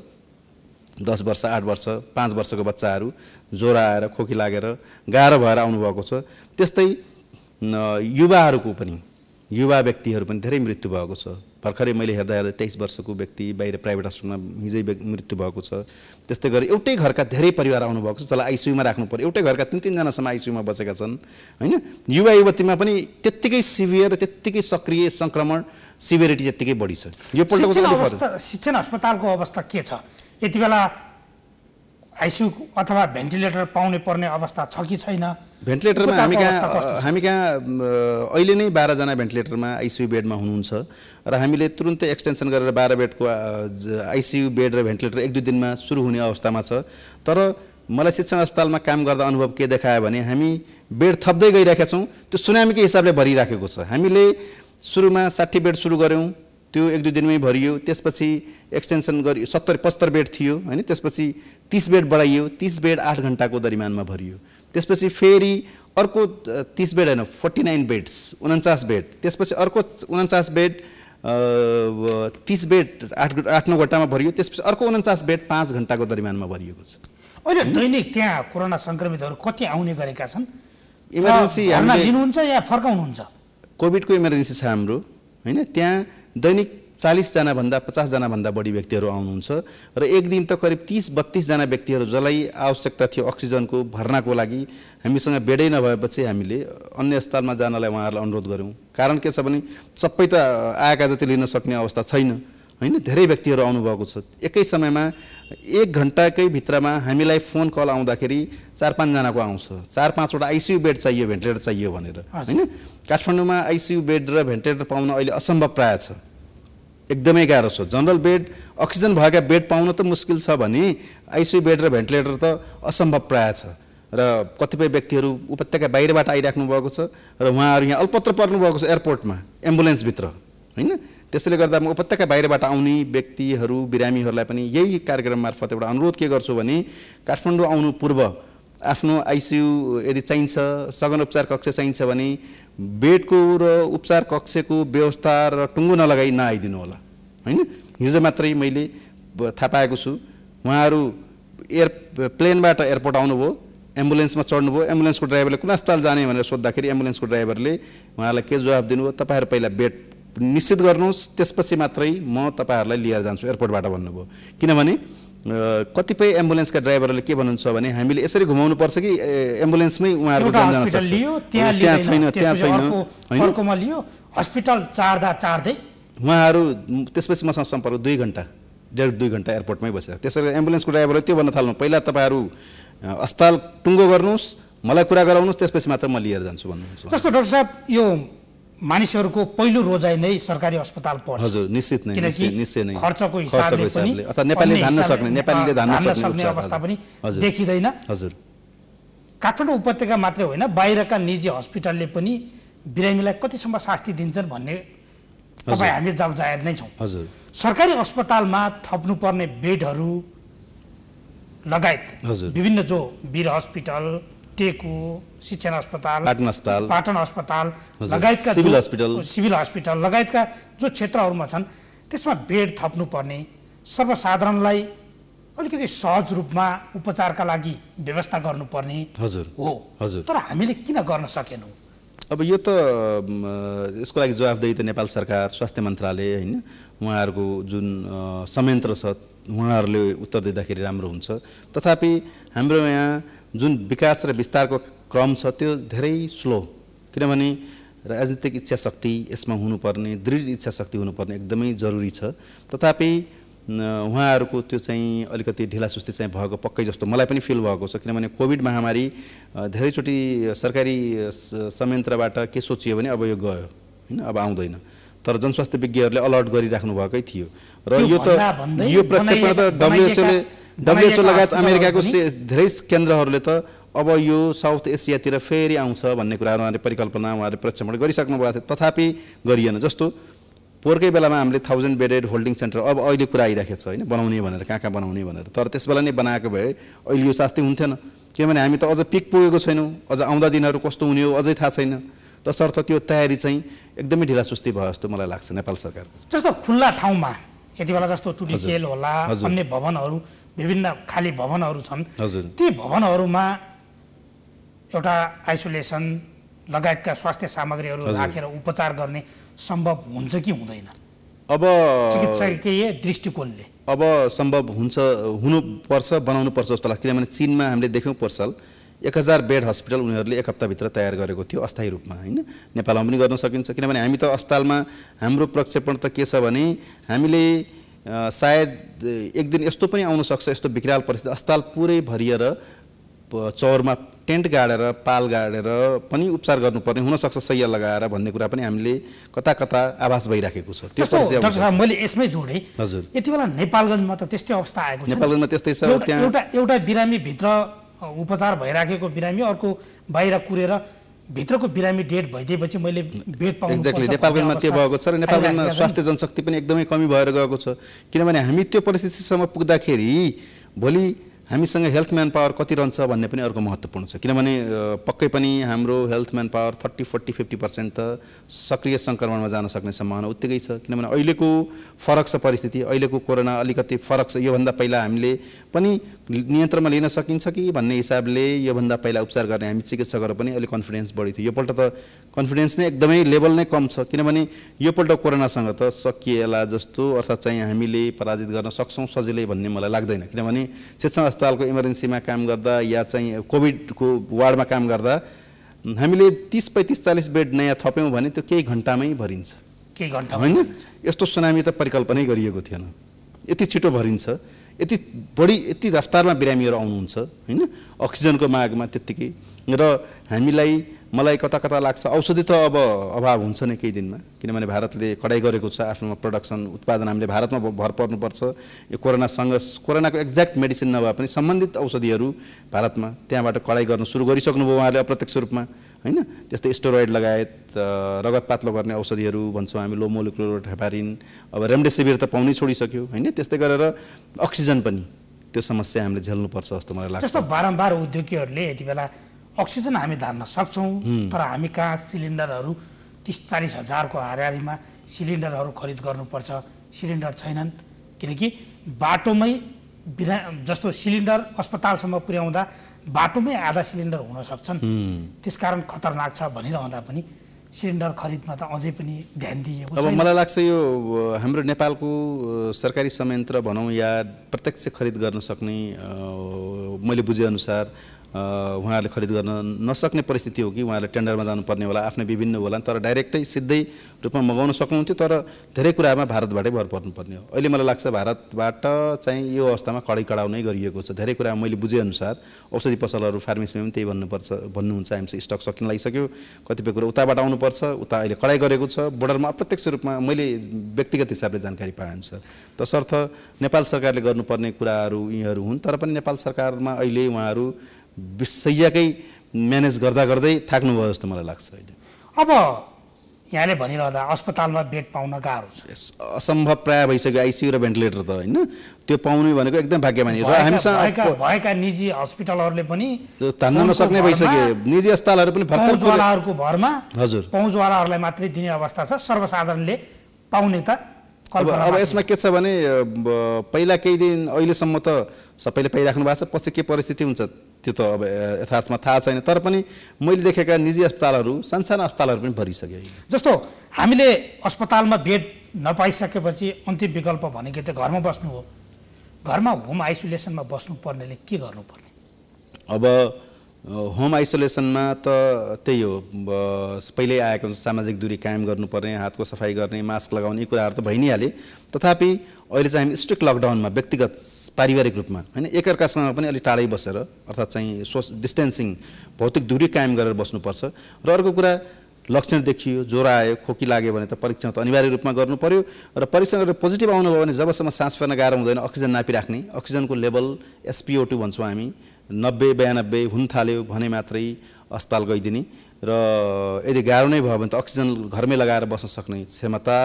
10 वर्ष 8 वर्ष 5 वर्षको बच्चाहरू ज्वरो आएर खोकी लागेर गाह्रो भएर आउनुभएको छ। त्यस्तै युवाहरूको पनि युवा व्यक्तिहरू पनि धेरै मृत्यु भएको छ। भर्खरै मैले हेर्दा 23 वर्षको व्यक्ति बाहिर प्राइभेट हस्पिटलमा हिजै मृत्यु भएको छ। त्यस्तै गरी एउटै घरका धेरै परिवार आउनुभएको छ, जसलाई आइसियुमा राख्नु पर्यो, एउटै घरका 3-3 जनासम्म आइसियुमा बसेका छन् होइन। युवा युवतीमा पनि त्यत्तिकै सिभियर त्यत्तिकै सक्रिय सङ्क्रमण सिभियरिटी त्यत्तिकै बढी छ। यो शिक्षण अस्पतालको अवस्था के छ? यति बेला आइसियु अथवा भेन्टिलेटर पाउने पर्ने अवस्था छ कि छैन? भेन्टिलेटरमा हामी कहाँ अहिले नै 12 जना भेन्टिलेटरमा आइसियु बेडमा हुनुहुन्छ र हामीले तुरुन्तै एक्सटेन्सन गरेर 12 बेडको आइसियु बेड र भेन्टिलेटर 1-2 दिनमा सुरु हुने अवस्थामा छ। तर मलाई शिक्षण अस्पतालमा काम गर्दा अनुभव के देखायो भने हामी बेड थप्दै गइरहेका छौँ, त्यो सुनामीकै हिसाबले भरिराखेको छ। हामीले सुरुमा 60 बेड सुरु गऱ्यौँ, त्यो 1-2 दिनमै भरियो। त्यसपछि एक्सटेन्सन गरी 70-75 बेड थियो होइन। त्यसपछि 30 बेड बढाइयो, 30 बेड 8 घन्टाको दरिमानमा भरियो। त्यसपछि फेरि अर्को 30 बेड होइन 49 बेड्स 49 बेड। त्यसपछि अर्को 49 बेड 30 बेड 8-9 घन्टामा भरियो। त्यसपछि अर्को 49 बेड 5 घन्टाको दरिमानमा भरिएको छ। अहिले दैनिक त्यहाँ कोरोना सङ्क्रमितहरू कति आउने गरेका छन्? इमर्जेन्सी हामीले लिनुहुन्छ या फर्काउनुहुन्छ? कोभिडको इमर्जेन्सी छ हाम्रो होइन। त्यहाँ दैनिक 40 जना भन्दा 50 जना भन्दा बढी व्यक्तिहरू आउनुहुन्छ र एक दिन त करिब 30-32 जना व्यक्तिहरू जसलाई आवश्यकता थियो अक्सिजनको भर्नाको लागि हामीसँग बेडै नभएपछि हामीले अन्य अस्पतालमा जानलाई उहाँहरूलाई अनुरोध गऱ्यौँ। कारण के छ भने सबै त आएका जति लिन सक्ने अवस्था छैन होइन। धेरै व्यक्तिहरू आउनुभएको छ। एकै समयमा 1 घन्टाकै भित्रमा हामीलाई फोन कल आउँदाखेरि 4-5 जनाको आउँछ। 4-5 वटा आइसियु बेड चाहियो, भेन्टिलेटर चाहियो भनेर होइन। काठमाडौँमा आइसियु बेड र भेन्टिलेटर पाउन अहिले असम्भव प्राय छ, एकदमै गाह्रो छ। जनरल बेड अक्सिजन भएका बेड पाउन त मुस्किल छ भने आइसियु बेड र भेन्टिलेटर त असम्भव प्राय छ। र कतिपय व्यक्तिहरू उपत्यका बाहिरबाट आइराख्नु भएको छ र उहाँहरू यहाँ अल्पत्र पर्नुभएको छ एयरपोर्टमा एम्बुलेन्सभित्र होइन। त्यसैले गर्दा म उपत्यका बाहिरबाट आउने व्यक्तिहरू बिरामीहरूलाई पनि यही कार्यक्रम मार्फत एउटा अनुरोध के गर्छु भने काठमाडौँ आउनु पूर्व आफ्नो आइसियु यदि चाहिन्छ, सघन उपचार कक्ष चाहिन्छ भने बेडको र उपचार कक्षको व्यवस्था र टुङ्गो नलगाई नआइदिनु होला होइन। हिजो मात्रै मैले थाहा पाएको छु, उहाँहरू प्लेनबाट एयरपोर्ट आउनुभयो, एम्बुलेन्समा चढ्नुभयो, एम्बुलेन्सको ड्राइभरले कुन अस्पताल जाने भनेर सोद्धाखेरि एम्बुलेन्सको ड्राइभरले उहाँलाई के जवाब दिनुभयो, तपाईँहरू पहिला बेड निश्चित गर्नुहोस् त्यसपछि मात्रै म तपाईँहरूलाई लिएर जान्छु एयरपोर्टबाट भन्नुभयो। किनभने कतिपय एम्बुलेन्सका ड्राइभरहरूले के भन्नुहुन्छ भने हामीले यसरी घुमाउनु पर्छ कि एम्बुलेन्समै उहाँहरूको जान जान सक्छ त्यहाँ छैन अर्कोमा लियो हस्पिटल चार्दै उहाँहरू त्यसपछि मसँग सम्पर्क 2 घण्टा 1.5-2 घण्टा एयरपोर्टमै बसेर त्यसरी एम्बुलेन्सको ड्राइभरले त्यो भन्न थाल्नु पहिला तपाईँहरू अस्पताल टुङ्गो गर्नुहोस् मलाई कुरा गराउनुहोस् त्यसपछि मात्र म लिएर जान्छु भन्नुहुन्छ। जस्तो डाक्टर साहब यो मानिसहरूको पहिलो रोजाइ नै सरकारी अस्पताल पर्छ। हजुर निश्चित नै निश्चय नै खर्चको हिसाबले पनि अथवा नेपालीले धान्न सक्ने अवस्था पनि देखिँदैन। हजुर काठमाडौँ उपत्यका मात्रै होइन बाहिरका निजी हस्पिटलले पनि बिरामीलाई कतिसम्म शास्ति दिन्छन् भन्ने तपाईँ हामी जाहेर नै छौँ। हजुर सरकारी अस्पतालमा थप्नुपर्ने बेडहरू लगायत विभिन्न जो वीर हस्पिटल टेकु शिक्षण अस्पताल पाटन अस्पताल लगायतका सिभिल हस्पिटल लगायतका जो क्षेत्रहरूमा छन् त्यसमा बेड थप्नुपर्ने सर्वसाधारणलाई अलिकति सहज रूपमा उपचारका लागि व्यवस्था गर्नुपर्ने हो। तर हामीले किन गर्न सकेनौँ? अब यो त यसको लागि जवाफदेही त नेपाल सरकार स्वास्थ्य मन्त्रालय होइन उहाँहरूको जुन संयन्त्र छ उहाँहरूले उत्तर दिँदाखेरि राम्रो हुन्छ। तथापि हाम्रो यहाँ जुन विकास र विस्तारको क्रम छ त्यो धेरै स्लो, किनभने राजनीतिक इच्छा शक्ति यसमा हुनुपर्ने, दृढ इच्छा शक्ति हुनुपर्ने एकदमै जरुरी छ। तथापि उहाँहरूको त्यो चाहिँ अलिकति ढिलासुस्ती चाहिँ भएको पक्कै जस्तो मलाई पनि फिल भएको छ, किनभने कोभिड महामारी धेरैचोटि सरकारी संयन्त्रबाट के सोचियो भने अब यो गयो होइन, अब आउँदैन, तर जनस्वास्थ्य विज्ञहरूले अलर्ट गरिराख्नु भएकै थियो। र यो प्रक्षेपण त डब्ल्युएचओ लगायत अमेरिकाको धेरै केन्द्रहरूले त अब यो साउथ एसियातिर फेरि आउँछ भन्ने कुराहरू उहाँले परिकल्पना उहाँले प्रक्षेपण गरिसक्नु भएको थियो, तथापि गरिएन। जस्तो पोहोरकै बेलामा हामीले 1000 बेडेड होल्डिङ सेन्टर अब अहिले कुरा आइराखेको छ होइन, बनाउने भनेर कहाँ बनाउने भनेर, तर त्यस बेला नै बनाएको भए अहिले यो शास्ति हुन्थेन, किनभने हामी त अझ पिक पुगेको छैनौँ, अझ आउँदा दिनहरू कस्तो हुने हो अझै थाहा छैन। तसर्थ त्यो तयारी चाहिँ एकदमै ढिलासुस्ती भयो जस्तो मलाई लाग्छ नेपाल सरकारको। जस्तो खुल्ला ठाउँमा यति बेला जस्तो टुटिकेल होला, अन्य भवनहरू विभिन्न खाली भवनहरू छन्, ती भवनहरूमा एउटा आइसोलेसन लगायतका स्वास्थ्य सामग्रीहरू राखेर उपचार गर्ने सम्भव हुन्छ कि हुँदैन? अब चिकित्सकीय दृष्टिकोणले अब सम्भव हुन्छ, हुनुपर्छ, बनाउनुपर्छ जस्तो लाग्छ। किनभने चीनमा हामीले देख्यौँ पोहोर साल 1000 बेड हस्पिटल उनीहरूले 1 हप्ताभित्र तयार गरेको थियो अस्थायी रूपमा होइन। नेपालमा पनि गर्न सकिन्छ, किनभने हामी त अस्पतालमा हाम्रो प्रक्षेपण त के छ भने हामीले सायद एक दिन यस्तो पनि आउन सक्छ, यस्तो विकराल परिस्थिति अस्पताल पुरै भरिएर चौरमा टेन्ट गाडेर पाल गाडेर पनि उपचार गर्नुपर्ने हुनसक्छ सैया लगाएर भन्ने कुरा पनि हामीले कता कता आभास भइराखेको छ। डाक्टर साहब मैले यसमै जोडेँ, हजुर यति बेला नेपालगञ्जमा त त्यस्तै अवस्था आएको छ। नेपालगञ्जमा त्यस्तै छ, त्यहाँ एउटा बिरामी भित्र उपचार भइराखेको बिरामी अर्को बाहिर कुरेर भित्रको बिरामी डेड भइदिएपछि मैले बेड पाउनु पर्छ। एक्ज्याक्टली नेपालगञ्जमा त्यो भएको छ र नेपालगञ्जमा स्वास्थ्य जनशक्ति पनि एकदमै कमी भएर गएको छ, किनभने हामी त्यो परिस्थितिसम्म पुग्दाखेरि भोलि हामीसँग हेल्थ म्यान पावर कति रहन्छ भन्ने पनि अर्को महत्त्वपूर्ण छ। किनभने पक्कै पनि हाम्रो हेल्थ म्यान पावर 30, 40, 50% त सक्रिय सङ्क्रमणमा जान सक्ने सम्भावना उत्तिकै छ। किनभने अहिलेको फरक छ परिस्थिति, अहिलेको कोरोना अलिकति फरक छ। योभन्दा पहिला हामीले पनि नियन्त्रणमा लिन सकिन्छ कि भन्ने हिसाबले योभन्दा पहिला उपचार गर्ने हामी चिकित्सकहरू पनि अहिले कन्फिडेन्स बढी थियो। योपल्ट त कन्फिडेन्स नै एकदमै लेभल नै कम छ, किनभने योपल्ट कोरोनासँग त सकिएला जस्तो अर्थात् चाहिँ हामीले पराजित गर्न सक्छौँ सजिलै भन्ने मलाई लाग्दैन। किनभने शिक्षण अस्पतालको इमर्जेन्सीमा काम गर्दा या चाहिँ कोभिडको वार्डमा काम गर्दा हामीले 30, 35, 40 बेड नयाँ थप्यौँ भने त्यो केही घन्टामै भरिन्छ, केही घन्टा होइन। यस्तो सुनामी त परिकल्पनै गरिएको थिएन, यति छिटो भरिन्छ, यति बढी यति रफ्तारमा बिरामीहरू आउनुहुन्छ होइन, अक्सिजनको मागमा त्यत्तिकै। र मलाई कता कता लाग्छ औषधि त अब अभाव हुन्छ नै केही दिनमा, किनभने भारतले कडाइ गरेको छ आफ्नोमा प्रोडक्सन उत्पादन हामीले भारतमा भर पर्नुपर्छ। यो कोरोनाको एक्ज्याक्ट मेडिसिन नभए पनि सम्बन्धित औषधिहरू भारतमा त्यहाँबाट कडाइ गर्न सुरु गरिसक्नुभयो उहाँले अप्रत्यक्ष रूपमा होइन। त्यस्तै स्टेरोइड लगायत रगत पातलो गर्ने औषधिहरू भन्छौँ हामी, लो मोलिकुलर हेपारिन, अब रेमडेसिभिर त पाउनै छोडिसक्यो होइन। त्यस्तै गरेर अक्सिजन पनि त्यो समस्या हामीले झेल्नुपर्छ जस्तो मलाई लाग्छ। जस्तो बारम्बार उद्योगीहरूले यति बेला अक्सिजन हामी धान्न सक्छौँ, तर हामी कहाँ सिलिन्डरहरू 30-40 हजारको हाराहारीमा सिलिन्डरहरू खरिद गर्नुपर्छ, सिलिन्डर छैनन्। किनकि बाटोमै जस्तो सिलिन्डर अस्पतालसम्म पुर्याउँदा बाटोमै आधा सिलिन्डर हुन सक्छन्, त्यसकारण खतरनाक छ भनिरहँदा पनि सिलिन्डर खरिदमा त अझै पनि ध्यान दिएको अब मलाई लाग्छ यो हाम्रो नेपालको सरकारी संयन्त्र भनौँ या प्रत्यक्ष खरिद गर्न सक्ने मैले बुझेअनुसार उहाँहरूले खरिद गर्न नसक्ने परिस्थिति हो कि उहाँहरूले टेन्डरमा जानुपर्ने होला, आफ्नै विभिन्न होला, तर डाइरेक्टै सिधै रूपमा मगाउन सक्नुहुन्थ्यो, तर धेरै कुरामा भारतबाटै भर पर्नुपर्ने हो। अहिले मलाई लाग्छ भारतबाट चाहिँ यो अवस्थामा कडाइ कडाउ नै गरिएको छ। धेरै कुरा मैले बुझेअनुसार औषधि पसलहरू फार्मेसीमा पनि त्यही भन्नुहुन्छ, हामीसँग स्टक सकिन लागिसक्यो, कतिपय कुरा उताबाट आउनुपर्छ, उता अहिले कडाइ गरेको छ। बोर्डरमा अप्रत्यक्ष रूपमा मैले व्यक्तिगत हिसाबले जानकारी पाएअनुसार तसर्थ नेपाल सरकारले गर्नुपर्ने कुराहरू यीहरू हुन्, तर पनि नेपाल सरकारमा अहिले उहाँहरू विषयकै म्यानेज गर्दा गर्दै थाक्नुभयो जस्तो मलाई लाग्छ। अहिले अब यहाँले भनिरहँदा अस्पतालमा बेड पाउन गाह्रो छ, असम्भव प्राय भइसक्यो। आइसियु र भेन्टिलेटर त होइन त्यो पाउनु भनेको एकदम भाग्यमानी र हामीसँग भएका निजी हस्पिटलहरूले पनि तान्न नसक्ने भइसक्यो। निजी अस्पतालहरू पनि पहुँचवालाहरूको भरमा, हजुर, पहुँचवालाहरूलाई मात्रै दिने अवस्था छ, सर्वसाधारणले पाउने त अब यसमा के छ भने पहिला केही दिन अहिलेसम्म त सबैले पाइराख्नु भएको छ, पछि के परिस्थिति हुन्छ त्यो त अब यथार्थमा थाहा छैन, तर पनि मैले देखेका निजी अस्पतालहरू, सानसाना अस्पतालहरू पनि भरिसक्यो। जस्तो हामीले अस्पतालमा बेड नपाइसकेपछि अन्तिम विकल्प भनेको त घरमा बस्नु हो। घरमा होम आइसोलेसनमा बस्नुपर्नेले के गर्नुपर्ने? अब होम आइसोलेसनमा त त्यही हो, पहिल्यै आएको सामाजिक दूरी कायम गर्नुपर्ने, हातको सफाइ गर्ने, मास्क लगाउने, यी कुराहरू त भइ नै हाले। तथापि अहिले चाहिँ हामी स्ट्रिक्ट लकडाउनमा व्यक्तिगत पारिवारिक रूपमा होइन एकअर्कासँग पनि अलिक टाढै बसेर अर्थात् चाहिँ डिस्टेन्सिङ भौतिक दूरी कायम गरेर बस्नुपर्छ। र अर्को कुरा लक्षण देखियो, ज्वरो आयो, खोकी लाग्यो भने त परीक्षण त अनिवार्य रूपमा गर्नु पर्यो र परीक्षण गरेर पोजिटिभ आउनुभयो भने जबसम्म सास फेर्न गाह्रो हुँदैन अक्सिजन नापिराख्ने, अक्सिजनको लेभल SpO2 भन्छौँ हामी 90-92 हुन थाल्यो भने मात्रै अस्पताल गइदिने र यदि गाह्रो नै भयो भने त अक्सिजन घरमै लगाएर बस्न सक्ने क्षमता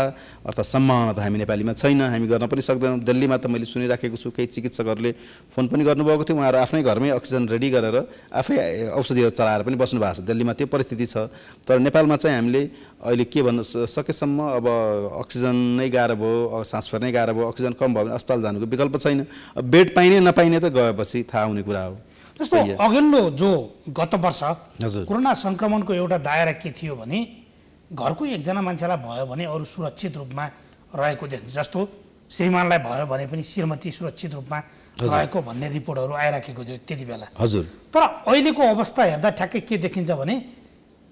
अर्थात् सम्भावना त हामी नेपालीमा छैन, हामी गर्न पनि सक्दैनौँ। दिल्लीमा त मैले सुनिराखेको छु केही चिकित्सकहरूले फोन पनि गर्नुभएको थियो, उहाँहरू आफ्नै घरमै अक्सिजन रेडी गरेर आफै औषधिहरू चलाएर पनि बस्नु भएको छ। दिल्लीमा त्यो परिस्थिति छ, तर नेपालमा चाहिँ हामीले अहिले के भन्न सकेसम्म अब अक्सिजन नै गाह्रो भयो, सास फेर्नै गाह्रो भयो, अक्सिजन कम भयो भने अस्पताल जानुको विकल्प छैन। बेड पाइने नपाइने त गएपछि थाहा हुने कुरा हो। जस्तो अघिल्लो जो गत वर्ष कोरोना संक्रमणको एउटा दायरा के थियो भने घरको एकजना मान्छेलाई भयो भने अरू सुरक्षित रूपमा रहेको देखिन्छ। जस्तो श्रीमानलाई भयो भने पनि श्रीमती सुरक्षित रूपमा रहेको भन्ने रिपोर्टहरू आइराखेको थियो त्यति बेला। हजुर, तर अहिलेको अवस्था हेर्दा ठ्याक्कै के देखिन्छ भने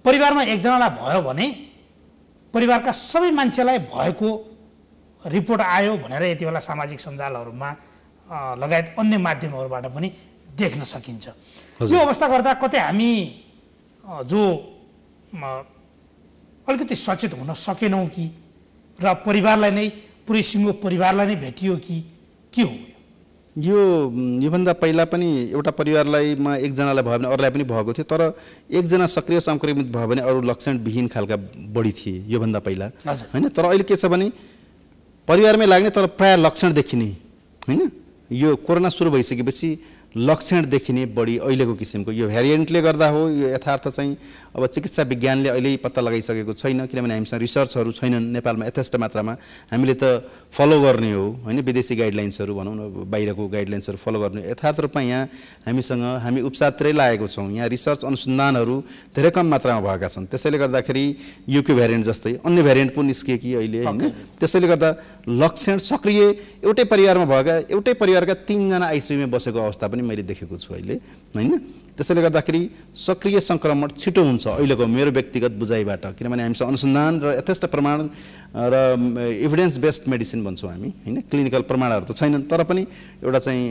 परिवारमा एकजनालाई भयो भने परिवारका सबै मान्छेलाई भएको रिपोर्ट आयो भनेर यति बेला सामाजिक सञ्जालहरूमा लगायत अन्य माध्यमहरूबाट पनि देख्न सकिन्छ। यो अवस्था गर्दा कतै हामी जो अलिकति सचेत हुन सकेनौँ कि र परिवारलाई नै पुरै सिङ्गो परिवारलाई नै भेटियो कि के हो? योभन्दा पहिला पनि एउटा परिवारलाईमा एकजनालाई भयो भने अरूलाई पनि भएको थियो, तर एकजना सक्रिय सङ्क्रमित भयो भने अरू लक्षणविहीन खालका बढी थिए योभन्दा पहिला होइन। तर अहिले के छ भने परिवारमै लाग्ने तर प्राय लक्षण देखिने होइन। यो कोरोना सुरु भइसकेपछि लक्षण देखिने बढी अहिलेको किसिमको यो भ्यारिएन्टले गर्दा हो। यो यथार्थ चाहिँ अब चिकित्सा विज्ञानले अहिले पत्ता लगाइसकेको छैन, किनभने हामीसँग रिसर्चहरू छैनन् नेपालमा यथेष्ट मात्रामा। हामीले त फलो गर्ने हो होइन, विदेशी गाइडलाइन्सहरू भनौँ न, बाहिरको गाइडलाइन्सहरू फलो गर्ने। यथार्थ रूपमा यहाँ हामी उपचारतिरै लागेको छौँ। यहाँ रिसर्च अनुसन्धानहरू धेरै कम मात्रामा भएका छन्। त्यसैले गर्दाखेरि युके भ्यारिएन्ट जस्तै अन्य भ्यारिएन्ट पनि निस्किए कि अहिले होइन। त्यसैले गर्दा लक्षण सक्रिय एउटै परिवारमा भएका एउटै परिवारका 3 जना आइसियुमा बसेको अवस्था पनि मैले देखेको छु अहिले होइन। त्यसैले गर्दाखेरि सक्रिय सङ्क्रमण छिटो हुन्छ अहिलेको मेरो व्यक्तिगत बुझाइबाट, किनभने हामीसँग अनुसन्धान र यथेष्ट प्रमाण र एभिडेन्स बेस्ड मेडिसिन भन्छौँ हामी होइन। क्लिनिकल प्रमाणहरू त छैनन्, तर पनि एउटा चाहिँ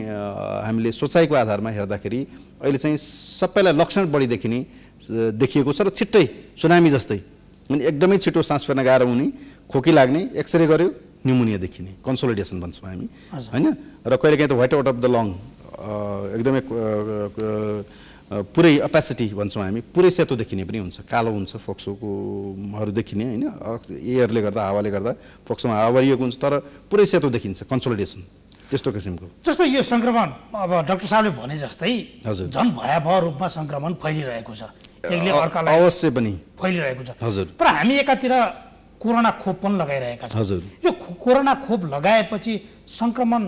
हामीले सोचाइको आधारमा हेर्दाखेरि अहिले चाहिँ सबैलाई लक्षण बढी देखिएको छ र छिट्टै सुनामी जस्तै एकदमै छिटो सास फेर्न गाह्रो हुने, खोकी लाग्ने, एक्सरे गर्यो न्युमोनिया देखिने, कन्सोलिडेसन भन्छौँ हामी होइन। र कहिलेकाहीँ त white out of the long एकदमै पुरै अपेसिटी भन्छौँ हामी, पुरै सेतो देखिने पनि हुन्छ, कालो हुन्छ, फोक्सोकोहरू देखिने होइन। एयरले गर्दा हावाले गर्दा फोक्सोमा हावा भरिएको हुन्छ तर पुरै सेतो देखिन्छ, कन्सोलिडेसन त्यस्तो किसिमको। जस्तो यो सङ्क्रमण अब डाक्टर साहबले भने जस्तै झन् भयावह रूपमा सङ्क्रमण फैलिरहेको छ, एकले अर्कालाई अवश्य पनि फैलिरहेको छ। हजुर, तर हामी एकातिर कोरोना खोप पनि लगाइरहेका छौँ। हजुर, यो कोरोना खोप लगाएपछि सङ्क्रमण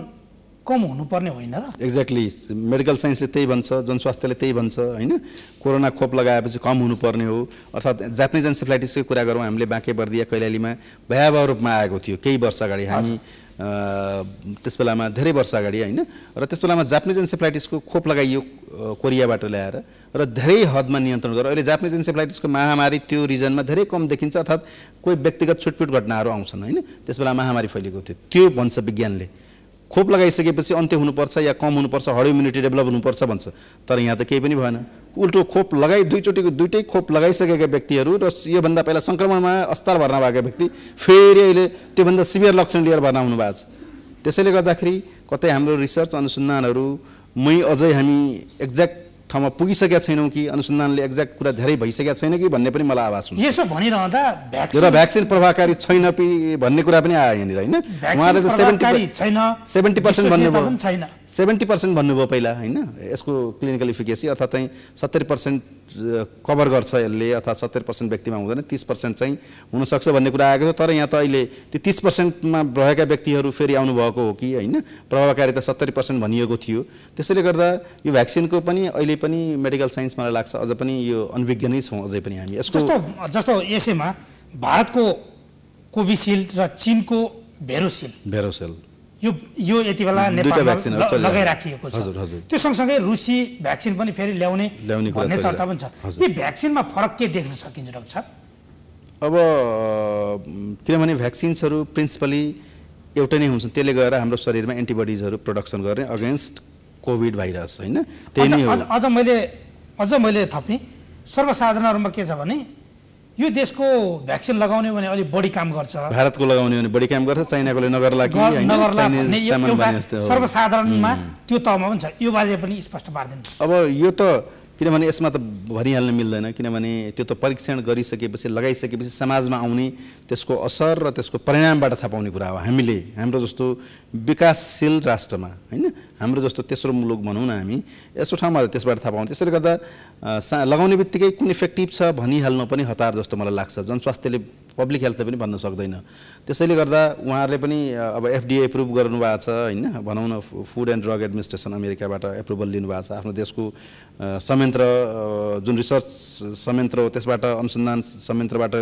कम हुनुपर्ने होइन र? एक्ज्याक्टली, मेडिकल साइन्सले त्यही भन्छ, जनस्वास्थ्यले त्यही भन्छ होइन। कोरोना खोप लगाएपछि कम हुनुपर्ने हो। अर्थात् जापानिज एन्सेफ्लाइटिसकै कुरा गरौँ, हामीले बाँकेबर्दिया कैलालीमा भयावह रूपमा आएको थियो केही वर्ष अगाडि। हामी त्यस बेलामा धेरै वर्ष अगाडि होइन, र त्यस बेलामा जापानिज एन्सेफ्लाइटिसको खोप लगाइयो कोरियाबाट ल्याएर, र धेरै हदमा नियन्त्रण गर्यो। अहिले जापानिज एन्सेफ्लाइटिसको महामारी त्यो रिजनमा धेरै कम देखिन्छ, अर्थात् कोही व्यक्तिगत छुटपुट घटनाहरू आउँछन् होइन। त्यस बेला महामारी फैलिएको थियो, त्यो भन्छ विज्ञानले। खोप लगाइसकेपछि अन्त्य हुनुपर्छ या कम हुनुपर्छ, हर्ड इम्युनिटी डेभलप हुनुपर्छ भन्छ, तर यहाँ त केही पनि भएन। उल्टो खोप दुईटै खोप लगाइसकेका व्यक्तिहरू र योभन्दा पहिला सङ्क्रमणमा अस्पताल भर्ना भएका व्यक्ति फेरि अहिले त्योभन्दा सिभियर लक्षण लिएर भर्ना हुनु भएको छ। त्यसैले गर्दाखेरि कतै हाम्रो रिसर्च अनुसन्धानहरूमै अझै हामी एक्ज्याक्ट ठाउँमा पुगिसकेका छैनौँ कि अनुसन्धानले एक्ज्याक्ट कुरा धेरै भइसकेका छैन कि भन्ने पनि मलाई आभास हुन्छ। यसो भनिरहँदा भ्याक्सिन प्रभावकारी छैन भन्ने कुरा पनि आयो यहाँनिर होइन। उहाँले त 70% भन्नुभयो, 70% भन्नुभयो पहिला होइन। यसको क्लिनिकल इफिकेसी अर्थात् चाहिँ 70% कभर गर्छ यसले, अर्थात् 70% व्यक्तिमा हुँदैन, 30% चाहिँ हुनसक्छ भन्ने कुरा आएको थियो। तर यहाँ त अहिले त्यो 30%मा रहेका व्यक्तिहरू फेरि आउनुभएको हो कि होइन। प्रभावकारिता 70% भनिएको थियो। त्यसैले गर्दा यो भ्याक्सिनको पनि अहिले पनि मेडिकल साइन्स मलाई लाग्छ अझ पनि यो अनभिज्ञ नै छौँ अझै पनि हामी। यसको जस्तो यसैमा भारतको कोभिसिल्ड र चीनको भेरोसेल यो यति बेला नेपालमा लगाइराखिएको छ। त्यो सँगसँगै रुसी भ्याक्सिन पनि फेरि ल्याउने भन्ने चर्चा पनि छ। यी भ्याक्सिनमा फरक के देख्न सकिन्छ डाक्टर साहब? अब किनभने भ्याक्सिन्सहरू प्रिन्सिपली एउटै नै हुन्छन्, त्यसले गएर हाम्रो शरीरमा एन्टिबडिजहरू प्रोडक्सन गर्ने अगेन्स्ट कोभिड भाइरस होइन, त्यही नै हो। अझ मैले थपेँ, सर्वसाधारणमा के छ भने यो देशको भ्याक्सिन लगाउने भने अलिक बढी काम गर्छ, भारतको लगाउने भने बढी काम गर्छ, चाइनाकोले नगर्ला कि सर्वसाधारणमा त्यो तहमा पनि छ। यो बारे पनि स्पष्ट पारिदिनु। अब यो त किनभने यसमा त भनिहाल्न मिल्दैन, किनभने त्यो त परीक्षण गरिसकेपछि लगाइसकेपछि समाजमा आउने त्यसको असर र त्यसको परिणामबाट थाहा पाउने कुरा हो। हाम्रो जस्तो विकासशील राष्ट्रमा होइन, हाम्रो जस्तो तेस्रो मुलुक भनौँ न हामी, यस्तो ठाउँमा त्यसबाट थाहा पाउँ। त्यसैले गर्दा लगाउने बित्तिकै कुन इफेक्टिभ छ भनिहाल्न पनि हतार जस्तो मलाई लाग्छ। जनस्वास्थ्यले पब्लिक हेल्थले पनि भन्न सक्दैन। त्यसैले गर्दा उहाँहरूले पनि अब FDA एप्रुभ गर्नुभएको छ होइन, भनौँ न फुड एन्ड ड्रग एडमिनिस्ट्रेसन अमेरिकाबाट एप्रुभल लिनुभएको छ। आफ्नो देशको संयन्त्र जुन रिसर्च संयन्त्र हो त्यसबाट, अनुसन्धान संयन्त्रबाट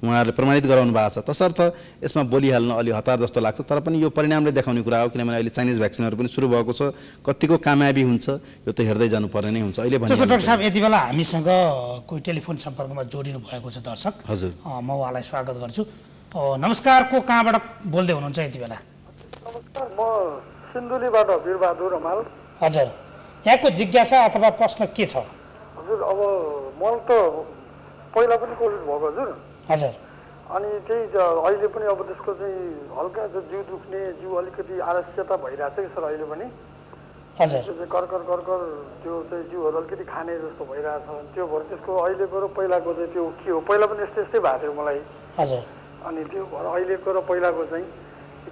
उहाँहरूले प्रमाणित गराउनु भएको छ। तसर्थ यसमा बोलिहाल्न अलि हतार जस्तो लाग्छ, तर पनि यो परिणामले देखाउने कुरा हो। किनभने अहिले चाइनिज भ्याक्सिनहरू पनि सुरु भएको छ, कतिको कामयाबी हुन्छ यो त हेर्दै जानुपर्ने नै हुन्छ। अहिले जस्तो डाक्टर साहब यति बेला हामीसँग कोही टेलिफोन सम्पर्कमा जोडिनु भएको छ दर्शक। हजुर, म उहाँलाई स्वागत गर्छु। नमस्कार, को कहाँबाट बोल्दै हुनुहुन्छ यति बेला? नमस्कार, म सिन्धुलीबाट वीरबहादुर रमाल। हजुर, यहाँको जिज्ञासा अथवा प्रश्न के छ? हजुर, अब मलाई त पहिला पनि कोभिड भएको हजुर। हजुर, अनि त्यही अहिले पनि अब त्यसको चाहिँ हल्का जिउ दुख्ने, जिउ अलिकति आलस्यता भइरहेछ कि सर अहिले पनि। हजुर, कर्कर त्यो चाहिँ जिउहरू अलिकति खाने जस्तो भइरहेछ। त्यो भएर त्यसको अहिलेको र पहिलाको चाहिँ त्यो के हो? पहिला पनि यस्तै भएको थियो मलाई। हजुर, अनि त्यो भएर अहिलेको र पहिलाको चाहिँ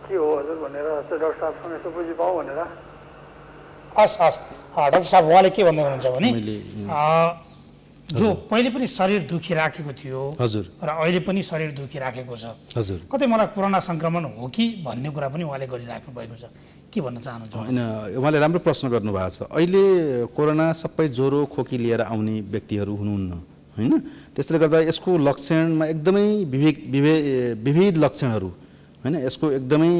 के हो हजुर भनेर चाहिँ डाक्टर साहबसँग यसो बुझि पाऊँ भनेर। हस्, डाक्टर साहब उहाँले के भन्दै हुनुहुन्छ भने जो पहिले पनि शरीर दुखिराखेको थियो हजुर, र अहिले पनि शरीर दुखिराखेको छ हजुर, कतै मलाई कोरोना संक्रमण हो कि भन्ने कुरा पनि उहाँले गरिराख्नु भएको छ। के भन्न चाहनुहुन्छ? होइन, उहाँले राम्रो प्रश्न गर्नुभएको छ। अहिले कोरोना सबै ज्वरो खोकी लिएर आउने व्यक्तिहरू हुनुहुन्न होइन। त्यसले गर्दा यसको लक्षणमा एकदमै विविध लक्षणहरू होइन, यसको एकदमै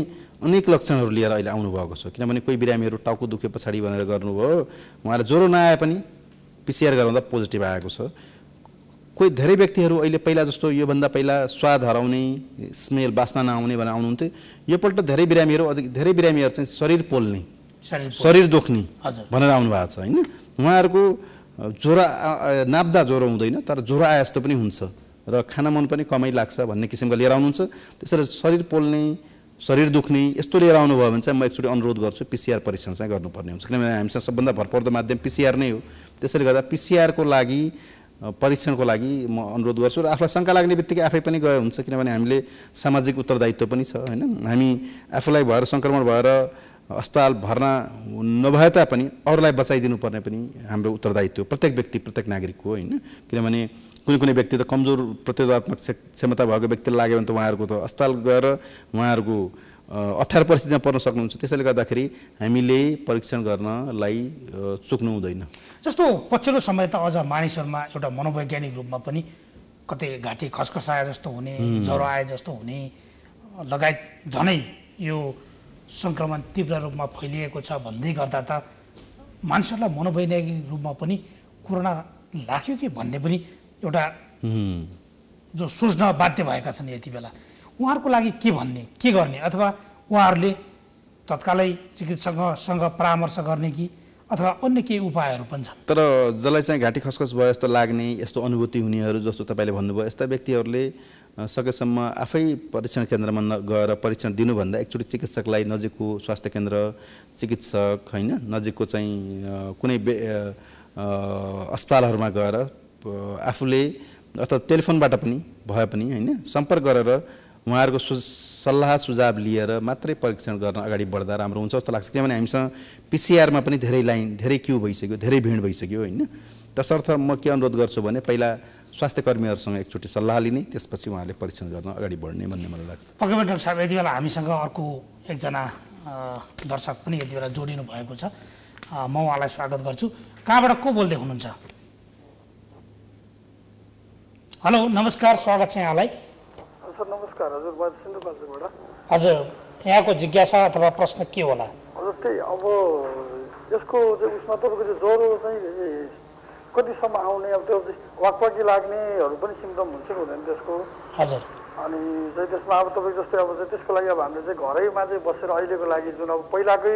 अनेक लक्षणहरू लिएर अहिले आउनुभएको छ। किनभने कोही बिरामीहरू टाउको दुखे पछाडि भनेर गर्नुभयो, उहाँले ज्वरो नआए पनि PCR गराउँदा पोजिटिभ आएको छ। कोही धेरै व्यक्तिहरू अहिले पहिला जस्तो योभन्दा पहिला स्वाद हराउने, स्मेल बास्ना नआउने भनेर आउनुहुन्थ्यो। योपल्ट धेरै बिरामीहरू चाहिँ शरीर पोल्ने, शरीर दुख्ने भनेर आउनु भएको छ होइन। उहाँहरूको ज्वरो नाप्दा ज्वरो हुँदैन, तर ज्वरो आए जस्तो पनि हुन्छ र खाना मन पनि कमै लाग्छ भन्ने किसिमको लिएर आउनुहुन्छ। त्यसैले शरीर पोल्ने, शरीर दुख्ने यस्तो लिएर आउनुभयो भने चाहिँ म एकचोटि अनुरोध गर्छु PCR परीक्षण चाहिँ गर्नुपर्ने हुन्छ। किनभने हामीसँग सबभन्दा भरपर्दो माध्यम PCR नै हो। त्यसैले गर्दा PCR को लागि, परीक्षणको लागि म अनुरोध गर्छु। र आफूलाई शङ्का लाग्ने बित्तिकै आफै पनि गए हुन्छ, किनभने हामीले सामाजिक उत्तरदायित्व पनि छ होइन। हामी आफूलाई भएर सङ्क्रमण भएर अस्पताल भर्ना नभए तापनि अरूलाई बचाइदिनु पर्ने पनि हाम्रो उत्तरदायित्व प्रत्येक व्यक्ति, प्रत्येक नागरिकको होइन। किनभने कुनै व्यक्ति त कमजोर प्रतिरोधात्मक क्षमता भएको व्यक्तिले लाग्यो भने त उहाँहरूको त अस्पताल गएर उहाँहरूको अप्ठ्यारो परिस्थितिमा पर्न सक्नुहुन्छ। त्यसैले गर्दाखेरि हामीले परीक्षण गर्नलाई चुक्नु हुँदैन। जस्तो पछिल्लो समय त अझ मानिसहरूमा एउटा मनोवैज्ञानिक रूपमा पनि कतै घाँटी खसखसाए जस्तो हुने, ज्वरो आए जस्तो हुने लगायत झनै यो सङ्क्रमण तीव्र रूपमा फैलिएको छ भन्दै गर्दा त मानिसहरूलाई मनोवैज्ञानिक रूपमा पनि कोरोना लाग्यो कि भन्ने पनि एउटा जो सोच्न बाध्य भएका छन् यति बेला। उहाँहरूको लागि के भन्ने, के गर्ने, अथवा उहाँहरूले तत्कालै चिकित्सकसँग परामर्श गर्ने कि अथवा अन्य केही उपायहरू पनि छन्? तर जसलाई चाहिँ घाँटी खसखस भयो जस्तो लाग्ने, यस्तो अनुभूति हुनेहरू जस्तो तपाईँले भन्नुभयो, यस्ता व्यक्तिहरूले सकेसम्म आफै परीक्षण केन्द्रमा गएर परीक्षण दिनुभन्दा एकचोटि चिकित्सकलाई, नजिकको स्वास्थ्य केन्द्र, चिकित्सक होइन, नजिकको चाहिँ कुनै अस्पतालहरूमा गएर आफूले अथवा टेलिफोनबाट पनि भए पनि होइन सम्पर्क गरेर उहाँहरूको सल्लाह सुझाव लिएर मात्रै परीक्षण गर्न अगाडि बढ्दा राम्रो हुन्छ जस्तो लाग्छ। किनभने हामीसँग पिसिआरमा पनि धेरै लाइन, धेरै क्यु भइसक्यो, धेरै भिड भइसक्यो होइन। त्यसर्थ म के अनुरोध गर्छु भने पहिला स्वास्थ्य कर्मीहरूसँग एकचोटि सल्लाह लिने, त्यसपछि उहाँले परीक्षण गर्न अगाडि बढ्ने भन्ने मलाई लाग्छ। पक्कै पनि डाक्टर साहब, यति बेला हामीसँग अर्को एकजना दर्शक पनि यति बेला जोडिनु भएको छ। म उहाँलाई स्वागत गर्छु। कहाँबाट को बोल्दै हुनुहुन्छ? हेलो, नमस्कार, स्वागत छ यहाँलाई। सर नमस्कार। हजुर, म सिन्धुपाल्चोकबाट। हजुर, यहाँको जिज्ञासा अथवा प्रश्न के होला? हजुर, त्यही अब यसको उसमा तपाईँको त्यो ज्वरो चाहिँ कतिसम्म आउने, अब त्यो वाकवाकी लाग्नेहरू पनि सिम्टम हुन्छ कि हुँदैन त्यसको? हजुर। अनि चाहिँ त्यसमा अब तपाईँ जस्तै अब चाहिँ त्यसको लागि अब हामीले चाहिँ घरैमा चाहिँ बसेर अहिलेको लागि जुन अब पहिलाकै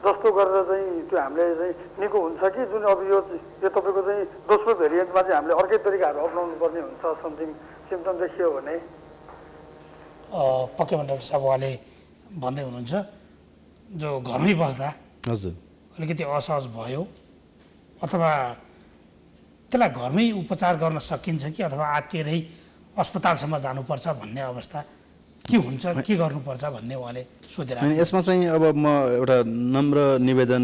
जस्तो गरेर चाहिँ त्यो हामीले चाहिँ निको हुन्छ कि जुन अब यो तपाईँको चाहिँ दोस्रो भेरिएन्टमा चाहिँ हामीले अर्कै तरिकाहरू अप्नाउनु पर्ने हुन्छ समथिङ सिम्टम देखियो भने? पक्कै पनि डाक्टर साहब उहाँले भन्दै हुनुहुन्छ जो घरमै बस्दा हजुर अलिकति असहज भयो अथवा त्यसलाई घरमै उपचार गर्न सकिन्छ कि अथवा आत्तिएरै अस्पतालसम्म जानुपर्छ भन्ने अवस्था के हुन्छ, के गर्नुपर्छ भन्ने उहाँले सोधिरहेको। यसमा चाहिँ अब म एउटा नम्र निवेदन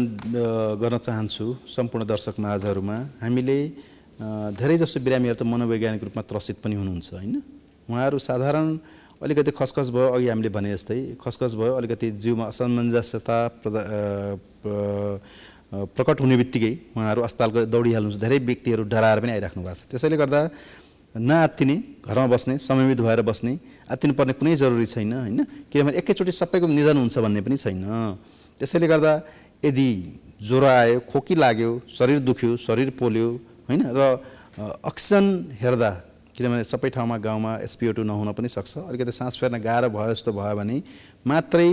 गर्न चाहन्छु सम्पूर्ण दर्शक माझहरूमा। हामीले धेरै जसो बिरामीहरू त मनोवैज्ञानिक रूपमा त्रसित पनि हुनुहुन्छ होइन। उहाँहरू साधारण अलिकति खसखस भयो, अघि हामीले भने जस्तै खसखस भयो, अलिकति जिउमा असमञ्जसता प्रकट हुने बित्तिकै उहाँहरू अस्पतालको दौडिहाल्नुहुन्छ। धेरै व्यक्तिहरू डराएर पनि आइराख्नु भएको छ। त्यसैले गर्दा नआत्तिने, घरमा बस्ने, समयमित भएर बस्ने, आत्तिनुपर्ने कुनै जरुरी छैन होइन। किनभने एकैचोटि सबैको निधन हुन्छ भन्ने पनि छैन। त्यसैले गर्दा यदि ज्वरो आयो, खोकी लाग्यो, शरीर दुख्यो, शरीर पोल्यो होइन, र अक्सिजन हेर्दा, किनभने सबै ठाउँमा गाउँमा SpO2 नहुन पनि सक्छ, अलिकति सास फेर्न गाह्रो भयो जस्तो भयो भने मात्रै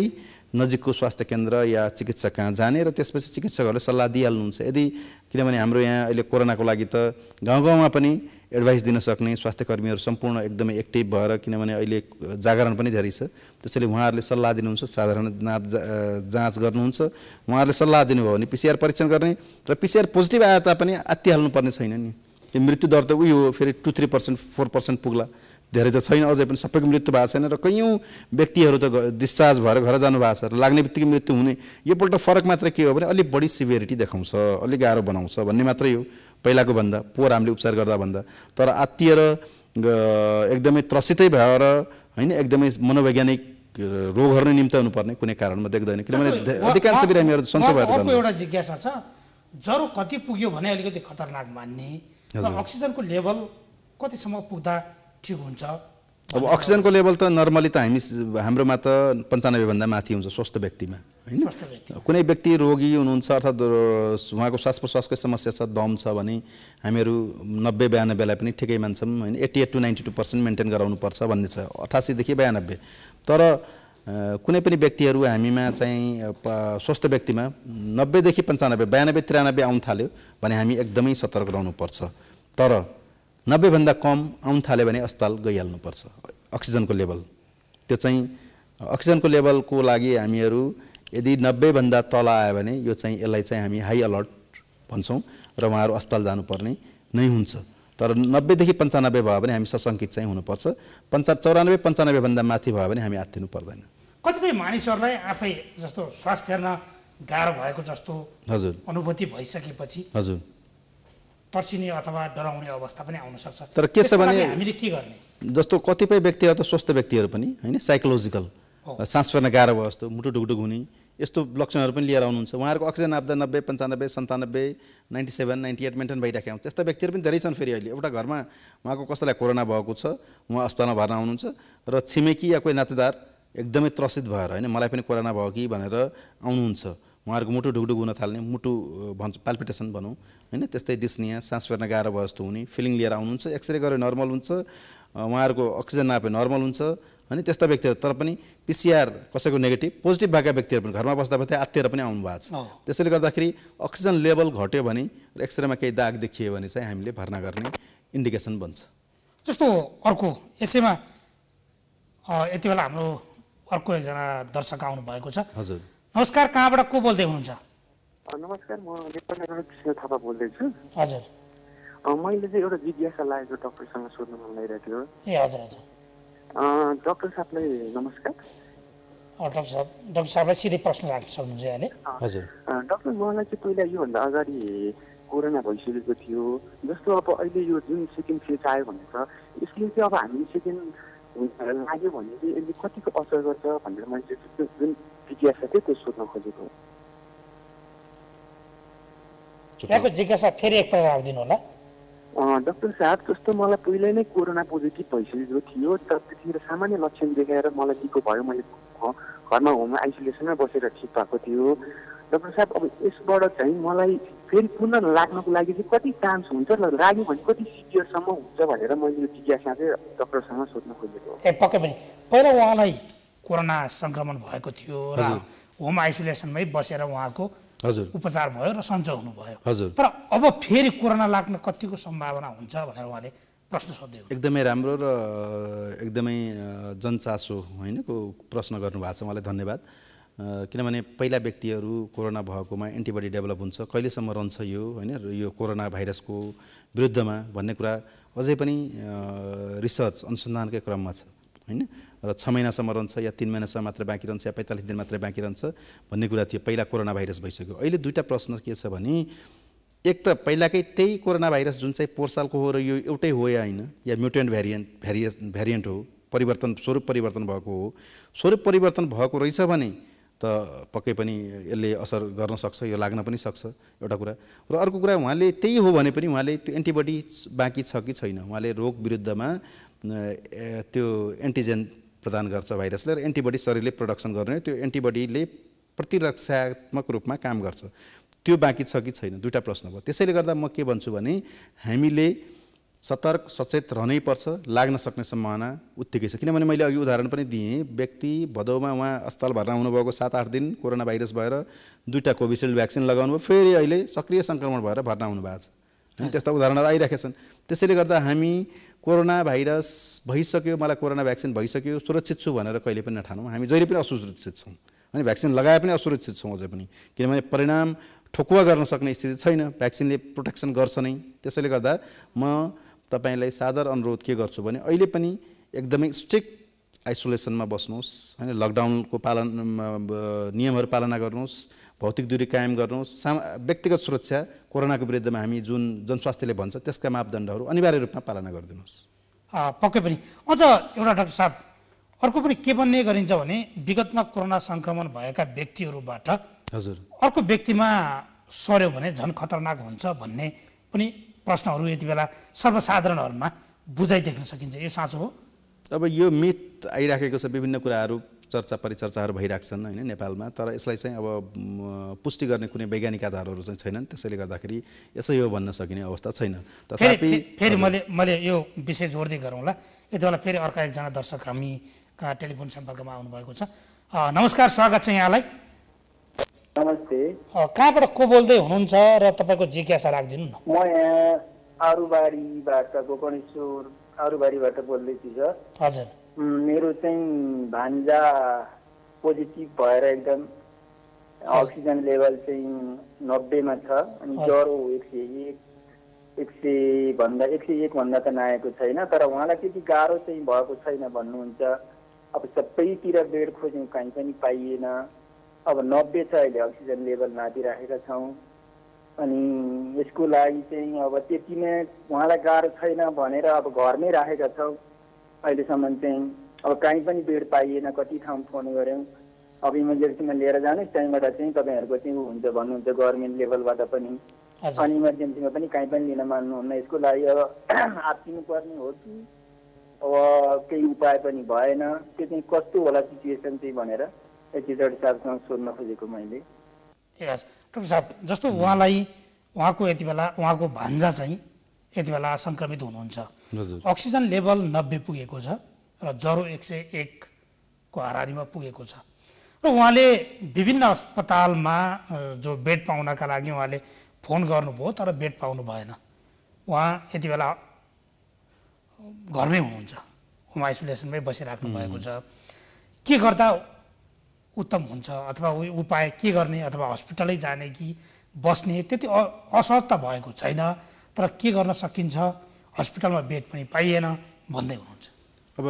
नजिकको स्वास्थ्य केन्द्र या चिकित्सक कहाँ जाने र त्यसपछि चिकित्सकहरूले सल्लाह दिइहाल्नुहुन्छ। यदि किनभने हाम्रो यहाँ अहिले कोरोनाको लागि त गाउँ गाउँमा पनि एडभाइस दिन सक्ने स्वास्थ्य कर्मीहरू सम्पूर्ण एकदमै एक्टिभ भएर, किनभने अहिले जागरण पनि धेरै छ, त्यसैले उहाँहरूले सल्लाह दिनुहुन्छ, साधारण नाप जाँच गर्नुहुन्छ। उहाँहरूले सल्लाह दिनुभयो भने PCR परीक्षण गर्ने र PCR पोजिटिभ आए तापनि आत्तिहाल्नुपर्ने छैन नि। त्यो मृत्युदर त उही हो, फेरि 2-3%, 4% पुग्ला, धेरै त छैन अझै पनि। सबैको मृत्यु भएको छैन र कयौँ व्यक्तिहरू त डिस्चार्ज भएर घर जानु भएको छ र लाग्ने बित्तिकै मृत्यु हुने। योपल्ट फरक मात्र के हो भने अलिक बढी सिभियरिटी देखाउँछ, अलिक गाह्रो बनाउँछ भन्ने मात्रै हो पहिलाको भन्दा, पोहोर हामीले उपचार गर्दा भन्दा। तर आत्तिएर एकदमै त्रसितै भएर होइन, एकदमै मनोवैज्ञानिक रोगहरू नै निम्ति हुनुपर्ने कुनै कारणमा देख्दैन। किनभने अधिकांश बिरामीहरू सन्चो भएर जान्छ। एउटा जिज्ञासा छ, ज्वरो कति पुग्यो भने अलिकति खतरनाक मान्ने र अक्सिजनको लेभल कतिसम्म पुग्दा ठिक हुन्छ? अब अक्सिजनको लेभल त नर्मली त हाम्रोमा त 95 भन्दा माथि हुन्छ स्वस्थ व्यक्तिमा होइन। कुनै व्यक्ति रोगी हुनुहुन्छ अर्थात् उहाँको श्वास प्रश्वासको समस्या छ, दम छ भने हामीहरू 90-92लाई पनि ठिकै मान्छौँ होइन। 88-92% मेन्टेन गराउनुपर्छ भन्ने छ, 88 देखि 92। तर कुनै पनि व्यक्तिहरू हामीमा चाहिँ स्वस्थ व्यक्तिमा 90 देखि 95, 92-93 आउन थाल्यो भने हामी एकदमै सतर्क रहनुपर्छ। तर 90 भन्दा कम आउन थाल्यो भने अस्पताल गइहाल्नुपर्छ। अक्सिजनको लेभल त्यो चाहिँ अक्सिजनको लेभलको लागि हामीहरू यदि 90 भन्दा तल आयो भने यो चाहिँ यसलाई चाहिँ हामी हाई अलर्ट भन्छौँ र उहाँहरू अस्पताल जानुपर्ने नै हुन्छ। तर 90 देखि 95 भयो भने हामी सशङ्कित चाहिँ हुनुपर्छ। 94-95 भन्दा माथि भयो भने हामी आत्तिनु पर्दैन। कतिपय मानिसहरूलाई आफै जस्तो श्वास फेर्न गाह्रो भएको जस्तो हजुर अनुभूति भइसकेपछि हजुर तर्सिने अथवा डराउने अवस्था पनि आउन सक्छ। तर के छ भने हामीले के गर्ने? जस्तो कतिपय व्यक्तिहरू त स्वस्थ व्यक्तिहरू पनि होइन, साइकोलोजिकल सास फेर्न गाह्रो भयो जस्तो मुटु ढुकढुक हुने यस्तो लक्षणहरू पनि लिएर आउनुहुन्छ उहाँहरूको अक्सिजन नाप्दा 90 95 97 97 98 मेन्टेन भइराखेको हुन्छ त्यस्ता व्यक्तिहरू पनि धेरै छन् फेरि अहिले एउटा घरमा उहाँको कसैलाई कोरोना भएको छ उहाँ अस्पतालमा भर्ना हुनुहुन्छ र छिमेकी या कोही नातेदार एकदमै त्रसित भएर होइन मलाई पनि कोरोना भयो कि भनेर आउनुहुन्छ उहाँहरूको मुटु ढुकढुक हुन थाल्ने मुटु भन्छ पाल्पिटेसन भनौँ होइन त्यस्तै डिस्निया सास फेर्न गाह्रो भयो जस्तो हुने फिलिङ लिएर आउनुहुन्छ एक्सरे गरे नर्मल हुन्छ उहाँहरूको अक्सिजन नापे नर्मल हुन्छ अनि त्यस्ता व्यक्तिहरू तर पनि पिसिआर कसैको नेगेटिभ पोजिटिभ भएका व्यक्तिहरू पनि घरमा बस्दा बस्दै आत्तिएर पनि आउनु भएको छ त्यसैले गर्दाखेरि अक्सिजन लेभल घट्यो भने र एक्सरेमा केही दाग देखियो भने चाहिँ हामीले भर्ना गर्ने इन्डिकेसन बन्छ जस्तो अर्को यसैमा यति बेला हाम्रो अर्को एकजना दर्शक आउनु भएको छ हजुर नमस्कार कहाँबाट को बोल्दै हुनुहुन्छ नमस्कार म नेपालबाट कृष्ण थापा बोल्दैछु हजुर मैले चाहिँ एउटा जिज्ञासा लागेको डाक्टरसँग सोध्न मन लागिरहेको थियो ए हजुर हजुर डाक्टर साहबलाई नमस्कार डाक्टर साहबलाई सिधै प्रश्न राख्न सक्नुहुन्छ यहाँले हजुर डाक्टर मलाई चाहिँ पहिला योभन्दा अगाडि कोरोना भइसकेको थियो जस्तो अब अहिले यो जुन सेकेन्ड फेज आयो भने त यसले चाहिँ अब हामी सेकेन्ड लाग्यो भने चाहिँ यसले कतिको असर गर्छ भनेर मैले चाहिँ जुन जिज्ञासा थियो त्यो सोध्न खोजेको यहाँको जिज्ञासा फेरि एकपल्ट राखिदिनु होला डाक्टर साहब जस्तो मलाई पहिल्यै नै कोरोना पोजिटिभ भइसकेको थियो तर त्यतिखेर सामान्य लक्षण देखाएर मलाई निको भयो मैले घरमा होम आइसोलेसनमा बसेर ठिक भएको थियो डाक्टर साहब अब यसबाट चाहिँ मलाई फेरि पुनः लाग्नको लागि चाहिँ कति चान्स हुन्छ र लाग्यो भने कति सिभियरसम्म हुन्छ भनेर मैले यो जिज्ञासा चाहिँ डाक्टरसँग सोध्न खोजेको ए पक्कै पनि पहिला उहाँलाई कोरोना सङ्क्रमण भएको थियो र होम आइसोलेसनमै बसेर उहाँको हजुर उपचार भयो र सन्चो हुनुभयो हजुर तर अब फेरि कोरोना लाग्न कतिको सम्भावना हुन्छ भनेर उहाँले प्रश्न सोध्दै हुनुहुन्छ एकदमै राम्रो र एकदमै जनचासो होइन को प्रश्न गर्नुभएको छ मलाई धन्यवाद किनभने पहिला व्यक्तिहरू कोरोना भएकोमा एन्टिबडी डेभलप हुन्छ कहिलेसम्म रहन्छ यो होइन यो कोरोना भाइरसको विरुद्धमा भन्ने कुरा अझै पनि रिसर्च अनुसन्धानकै क्रममा छ होइन र 6 महिनासम्म रहन्छ या 3 महिनासम्म मात्र बाँकी रहन्छ या 45 दिन मात्रै बाँकी रहन्छ भन्ने कुरा थियो पहिला कोरोना भाइरस भइसक्यो अहिले दुईटा प्रश्न के छ भने एक त पहिलाकै त्यही कोरोना भाइरस जुन चाहिँ पोहोर हो र यो एउटै हो या होइन या म्युटेन्ट भ्यारिएन्ट हो स्वरूप परिवर्तन भएको हो स्वरूप परिवर्तन भएको रहेछ भने त पक्कै पनि यसले असर गर्न सक्छ यो लाग्न पनि सक्छ एउटा कुरा र अर्को कुरा उहाँले त्यही हो भने पनि उहाँले त्यो एन्टिबडी बाँकी छ कि छैन उहाँले रोग विरुद्धमा त्यो एन्टिजेन प्रदान गर्छ भाइरसले र एन्टिबडी शरीरले प्रोडक्सन गर्ने त्यो एन्टिबडीले प्रतिरक्षात्मक रूपमा काम गर्छ त्यो बाँकी छ कि छैन दुईटा प्रश्न भयो त्यसैले गर्दा म के भन्छु भने हामीले सतर्क सचेत रहनै पर्छ लाग्न सक्ने सम्भावना उत्तिकै छ किनभने मैले अघि उदाहरण पनि दिएँ व्यक्ति भदौमा उहाँ अस्पताल भर्ना हुनुभएको 7-8 दिन कोरोना भाइरस भएर 2टा कोभिसिल्ड भ्याक्सिन लगाउनु भयो फेरि अहिले सक्रिय सङ्क्रमण भएर भर्ना हुनुभएको छ अनि त्यस्ता उदाहरणहरू आइरहेका छन् त्यसैले गर्दा हामी कोरोना भाइरस भइसक्यो मलाई कोरोना भ्याक्सिन भइसक्यो सुरक्षित छु भनेर कहिले पनि नठानौँ हामी जहिले पनि असुरक्षित छौँ अनि भ्याक्सिन लगाए पनि असुरक्षित छौँ अझै पनि किनभने परिणाम ठोकुवा गर्न सक्ने स्थिति छैन भ्याक्सिनले प्रोटेक्सन गर्छ नै त्यसैले गर्दा म तपाईलाई सादर अनुरोध के गर्छु भने अहिले पनि एकदमै स्ट्रिक्ट आइसोलेसनमा बस्नुहोस् हैन लकडाउनको पालन नियमहरू पालना गर्नुहोस् भौतिक दूरी कायम गर्नुहोस् व्यक्तिगत सुरक्षा कोरोनाको विरुद्धमा हामी जुन जनस्वास्थ्यले भन्छ त्यसका मापदण्डहरू अनिवार्य रूपमा पालना गरिदिनुहोस् पक्कै पनि अझ एउटा डाक्टर साहब अर्को पनि के भन्ने गरिन्छ भने विगतमा कोरोना सङ्क्रमण भएका व्यक्तिहरूबाट हजुर अर्को व्यक्तिमा सर्यो भने झन् खतरनाक हुन्छ भन्ने पनि प्रश्नहरू यति बेला सर्वसाधारणहरूमा बुझाइ देख्न सकिन्छ यो साँचो हो अब यो मिथ आइराखेको छ विभिन्न कुराहरू चर्चा परिचर्चाहरू भइराख्छन् हैन नेपालमा तर यसलाई चाहिँ अब पुष्टि गर्ने कुनै वैज्ञानिक आधारहरू चाहिँ छैनन् त्यसैले गर्दाखेरि यसै हो भन्न सकिने अवस्था छैन तथापि फेरि मैले यो विषय जोड्दै गरौँला यति बेला फेरि अर्का एकजना दर्शक हामी कहाँ टेलिफोन सम्पर्कमा आउनुभएको छ नमस्कार स्वागत छ यहाँलाई नमस्ते कहाँबाट को बोल्दै हुनुहुन्छ र तपाईँको जिज्ञासा राखिदिनु न म यहाँ आरुबारीबाट गोकर्णेश्वर आरुबारीबाट बोल्दैछु सर हजुर मेरो चाहिँ भान्जा पोजिटिभ भएर एकदम अक्सिजन लेभल चाहिँ 90 मा छ अनि ज्वरो 101 भन्दा त नआएको छैन तर उहाँलाई त्यति गाह्रो चाहिँ भएको छैन भन्नुहुन्छ अब सबैतिर बेड खोज्यौँ कहीँ पनि पाइएन अब 90 छ अहिले अक्सिजन लेभल नापिराखेका छौँ अनि यसको लागि चाहिँ अब त्यति नै उहाँलाई गाह्रो छैन भनेर अब घरमै राखेका छौँ अहिलेसम्म चाहिँ अब कहीँ पनि बेड पाइएन, कति ठाउँ फोन गऱ्यौँ, अब इमर्जेन्सीमा लिएर जानुहोस्, त्यहीँबाट चाहिँ तपाईँहरूको चाहिँ हुन्छ भन्नुहुन्छ गभर्मेन्ट लेभलबाट पनि। अनि इमर्जेन्सीमा पनि कहीँ पनि लिन मान्नुहुन्न। यसको लागि अब आत्तिनु पर्ने हो कि अब केही उपाय पनि भएन, त्यो चाहिँ कस्तो होला सिचुएसन चाहिँ भनेर एचडी साहबसँग सोध्न खोजेको मैले। यस डाक्टर साहब, जस्तो उहाँको यति बेला उहाँको भान्जा चाहिँ यति बेला सङ्क्रमित हुनुहुन्छ, अक्सिजन लेभल 90 पुगेको छ र ज्वरो 101 को हाराहारीमा पुगेको छ र उहाँले विभिन्न अस्पतालमा जो बेड पाउनका लागि उहाँले फोन गर्नुभयो तर बेड पाउनु भएन। उहाँ यति बेला घरमै हुनुहुन्छ, होम आइसोलेसनमै बसिराख्नु भएको छ। के गर्दा उत्तम हुन्छ अथवा उपाय के गर्ने, अथवा हस्पिटलै जाने कि बस्ने, त्यति असहज त भएको छैन, तर के गर्न सकिन्छ, हस्पिटलमा बेड पनि पाइएन भन्दै हुनुहुन्छ। अब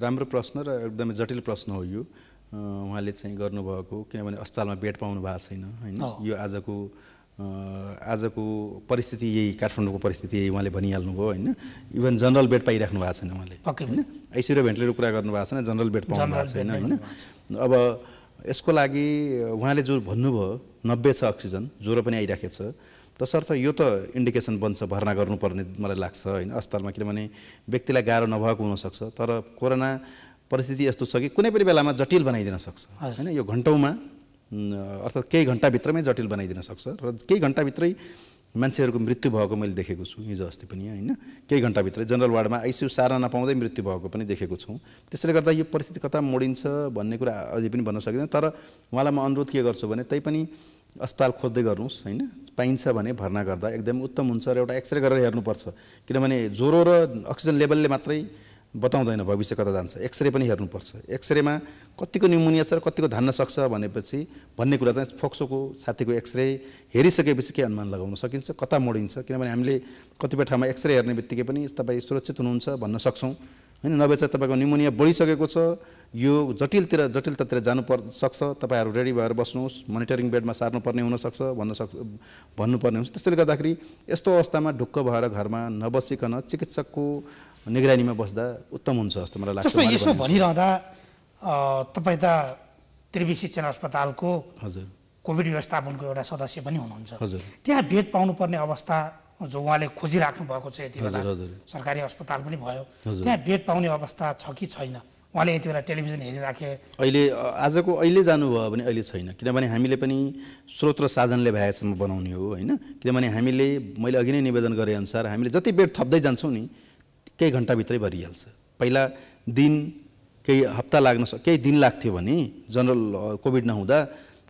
राम्रो प्रश्न र एकदमै जटिल प्रश्न हो यो उहाँले चाहिँ गर्नुभएको, किनभने अस्पतालमा बेड पाउनु भएको छैन होइन। यो आजको परिस्थिति यही, काठमाडौँको परिस्थिति यही उहाँले भनिहाल्नुभयो होइन। इभन जनरल बेड पाइराख्नु भएको छैन उहाँले होइन। आइसियु र भेन्टिलेटर कुरा गर्नु भएको छैन, जनरल बेड पाउनु भएको छैन होइन। अब यसको लागि उहाँले जो भन्नुभयो 90 छ अक्सिजन, ज्वरो पनि आइराखेको छ, तसर्थ यो त इन्डिकेसन बन्छ भर्ना गर्नुपर्ने मलाई लाग्छ होइन अस्पतालमा, किनभने व्यक्तिलाई गाह्रो नभएको हुनसक्छ तर कोरोना परिस्थिति यस्तो छ कि कुनै पनि बेलामा जटिल बनाइदिन सक्छ होइन। यो घन्टौँमा अर्थात् केही घन्टाभित्रमै जटिल बनाइदिन सक्छ र केही घन्टाभित्रै मान्छेहरूको मृत्यु भएको मैले देखेको छु हिजो अस्ति पनि होइन। केही घन्टाभित्रै जनरल वार्डमा आइसियु सारा नपाउँदै मृत्यु भएको पनि देखेको छौँ। त्यसैले गर्दा यो परिस्थिति कता मोडिन्छ भन्ने कुरा अझै पनि भन्न सकिँदैन। तर उहाँलाई म अनुरोध के गर्छु भने तै पनि अस्पताल खोज्दै गर्नुहोस् होइन। पाइन्छ भने भर्ना गर्दा एकदम उत्तम हुन्छ र एउटा एक्सरे गरेर हेर्नुपर्छ, किनभने ज्वरो र अक्सिजन लेभलले मात्रै बताउँदैन भविष्य कता जान्छ, एक्सरे पनि हेर्नुपर्छ। एक्सरेमा कतिको न्युमोनिया छ र कतिको धान्न सक्छ भनेपछि भन्ने कुरा चाहिँ फोक्सोको छातीको एक्सरे हेरिसकेपछि के अनुमान लगाउन सकिन्छ, कता मोडिन्छ। किनभने हामीले कतिपय ठाउँमा एक्सरे हेर्ने बित्तिकै पनि तपाईँ सुरक्षित हुनुहुन्छ भन्न सक्छौँ होइन। नभए चाहिँ तपाईँको न्युमोनिया बढिसकेको छ, यो जटिलतातिर सक्छ, तपाईँहरू रेडी भएर बस्नुहोस्, मोनिटरिङ बेडमा सार्नुपर्ने हुनसक्छ भन्नुपर्ने हुन्छ। त्यसैले गर्दाखेरि यस्तो अवस्थामा ढुक्क भएर घरमा नबसिकन चिकित्सकको निगरानीमा बस्दा उत्तम हुन्छ जस्तो मलाई लाग्छ। जस्तो यसो भनिरहँदा तपाईँ त त्रिवी शिक्षण अस्पतालको हजुर कोभिड व्यवस्थापनको एउटा सदस्य पनि हुनुहुन्छ। हजुर त्यहाँ बेड पाउनुपर्ने अवस्था जो उहाँले खोजिराख्नु भएको छ यति बेला, हजुर सरकारी अस्पताल पनि भयो, त्यहाँ बेड पाउने अवस्था छ कि छैन? उहाँले यति बेला टेलिभिजन हेरिराखे अहिले जानुभयो भने अहिले छैन, किनभने हामीले पनि स्रोत र साधनले भएसम्म बनाउने हो होइन। किनभने मैले अघि नै निवेदन गरेअनुसार हामीले जति बेड थप्दै जान्छौँ नि केही घन्टाभित्रै भरिहाल्छ। पहिला दिन केही हप्ता केही दिन लाग्थ्यो भने जनरल कोभिड नहुँदा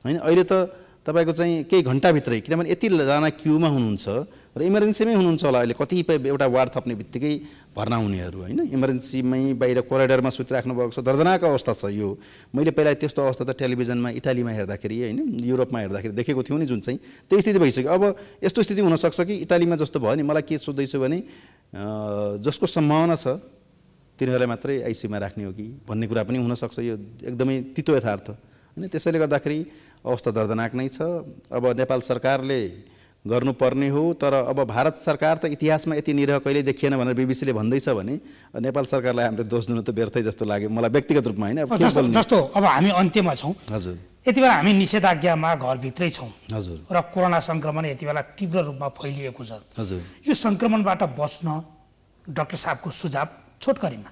होइन। अहिले त तपाईँको चाहिँ केही घन्टाभित्रै, किनभने यतिजना क्युमा हुनुहुन्छ र इमर्जेन्सीमै हुनुहुन्छ होला अहिले, कतिपय एउटा वार्ड थप्ने बित्तिकै भर्ना हुनेहरू होइन। इमर्जेन्सीमै बाहिर कोरिडोरमा सुतिराख्नु भएको छ, दर्दनाक अवस्था छ यो। मैले पहिला त्यस्तो अवस्था त टेलिभिजनमा इटालीमा हेर्दाखेरि होइन, युरोपमा हेर्दाखेरि देखेको थियौँ नि, जुन चाहिँ त्यही स्थिति भइसक्यो। अब यस्तो स्थिति हुनसक्छ कि इटालीमा जस्तो भयो नि। मलाई के सोध्दैछु भने जसको सम्भावना छ तिनीहरूलाई मात्रै आइसियुमा राख्ने हो कि भन्ने कुरा पनि हुनसक्छ। यो एकदमै तितो यथार्थ होइन। त्यसैले गर्दाखेरि अवस्था दर्दनाक नै छ। अब नेपाल सरकारले गर्नुपर्ने हो, तर अब भारत सरकार त इतिहासमा यति निरह कहिल्यै देखिएन भनेर बीबीसीले भन्दैछ भने नेपाल सरकारलाई हामीले दोष दिनु त व्यर्थै जस्तो लाग्यो मलाई व्यक्तिगत रूपमा होइन। जस्तो अब हामी अन्त्यमा छौँ, हजुर यति बेला हामी निषेधाज्ञामा घरभित्रै छौँ हजुर र कोरोना सङ्क्रमण यति बेला तीव्र रूपमा फैलिएको छ हजुर। यो सङ्क्रमणबाट बच्न डाक्टर साहबको सुझाव छोटकरीमा?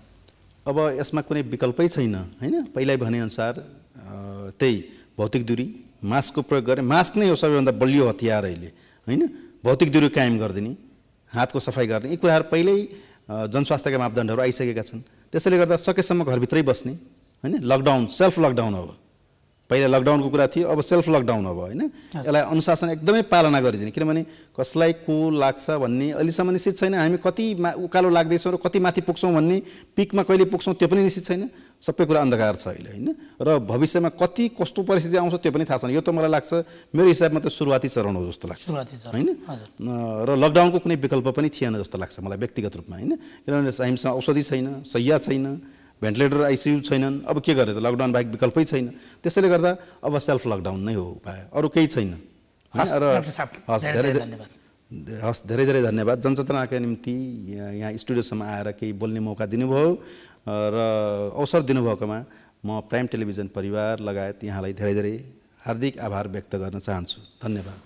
अब यसमा कुनै विकल्पै छैन होइन। पहिल्यै भनेअनुसार त्यही भौतिक दूरी, मास्कको प्रयोग गर्ने। मास्क नै हो सबैभन्दा बलियो हतियार अहिले होइन। भौतिक दूरी कायम गरिदिने, हातको सफाइ गर्ने, यी कुराहरू पहिल्यै जनस्वास्थ्यका मापदण्डहरू आइसकेका छन्। त्यसैले गर्दा सकेसम्म घरभित्रै बस्ने होइन। लकडाउन, सेल्फ लकडाउन अब, पहिला लकडाउनको कुरा थियो, अब सेल्फ लकडाउन अब होइन। यसलाई अनुशासन एकदमै पालना गरिदिने, किनभने कसलाई को लाग्छ भन्ने अहिलेसम्म निश्चित छैन। हामी कति उकालो लाग्दैछौँ र कति माथि पुग्छौँ भन्ने, पिकमा कहिले पुग्छौँ त्यो पनि निश्चित छैन। सबै कुरा अन्धकार छ अहिले होइन। र भविष्यमा कति कस्तो परिस्थिति आउँछ त्यो पनि थाहा छैन। यो त मलाई लाग्छ मेरो हिसाबमा त सुरुवाती चरण हो जस्तो लाग्छ होइन। र लकडाउनको कुनै विकल्प पनि थिएन जस्तो लाग्छ मलाई व्यक्तिगत रूपमा होइन। किनभने हामीसँग औषधि छैन, शैय्या छैन, भेन्टिलेटर आइसियु छैनन्। अब के गर्ने त, लकडाउन बाहेक विकल्पै छैन। त्यसैले गर्दा अब सेल्फ लकडाउन नै हो उपाय, अरू केही छैन। धेरै धेरै धन्यवाद जनचेतनाका निम्ति यहाँ स्टुडियोसम्म आएर केही बोल्ने मौका दिनुभयो। र अवसर दिनुभएकोमा म प्राइम टेलिभिजन परिवार लगायत यहाँलाई धेरै धेरै हार्दिक आभार व्यक्त गर्न चाहन्छु। धन्यवाद।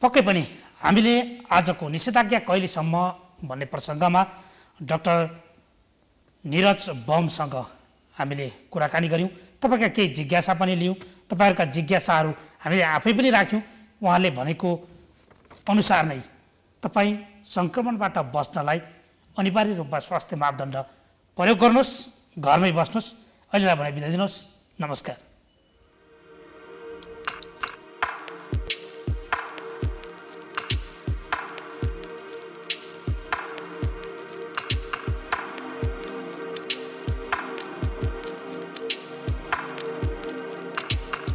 पक्कै पनि हामीले आजको निषेधाज्ञा कहिलेसम्म भन्ने प्रसङ्गमा डाक्टर निरज बमसँग हामीले कुराकानी गऱ्यौँ। तपाईँका केही जिज्ञासा पनि लियौँ, तपाईँहरूका जिज्ञासाहरू हामीले आफै पनि राख्यौँ। उहाँले भनेको अनुसार नै तपाईँ सङ्क्रमणबाट बच्नलाई अनिवार्य रूपमा स्वास्थ्य मापदण्ड प्रयोग गर्नुहोस्, घरमै बस्नुहोस्। अहिलेलाई भने बिदा दिनुहोस्। नमस्कार।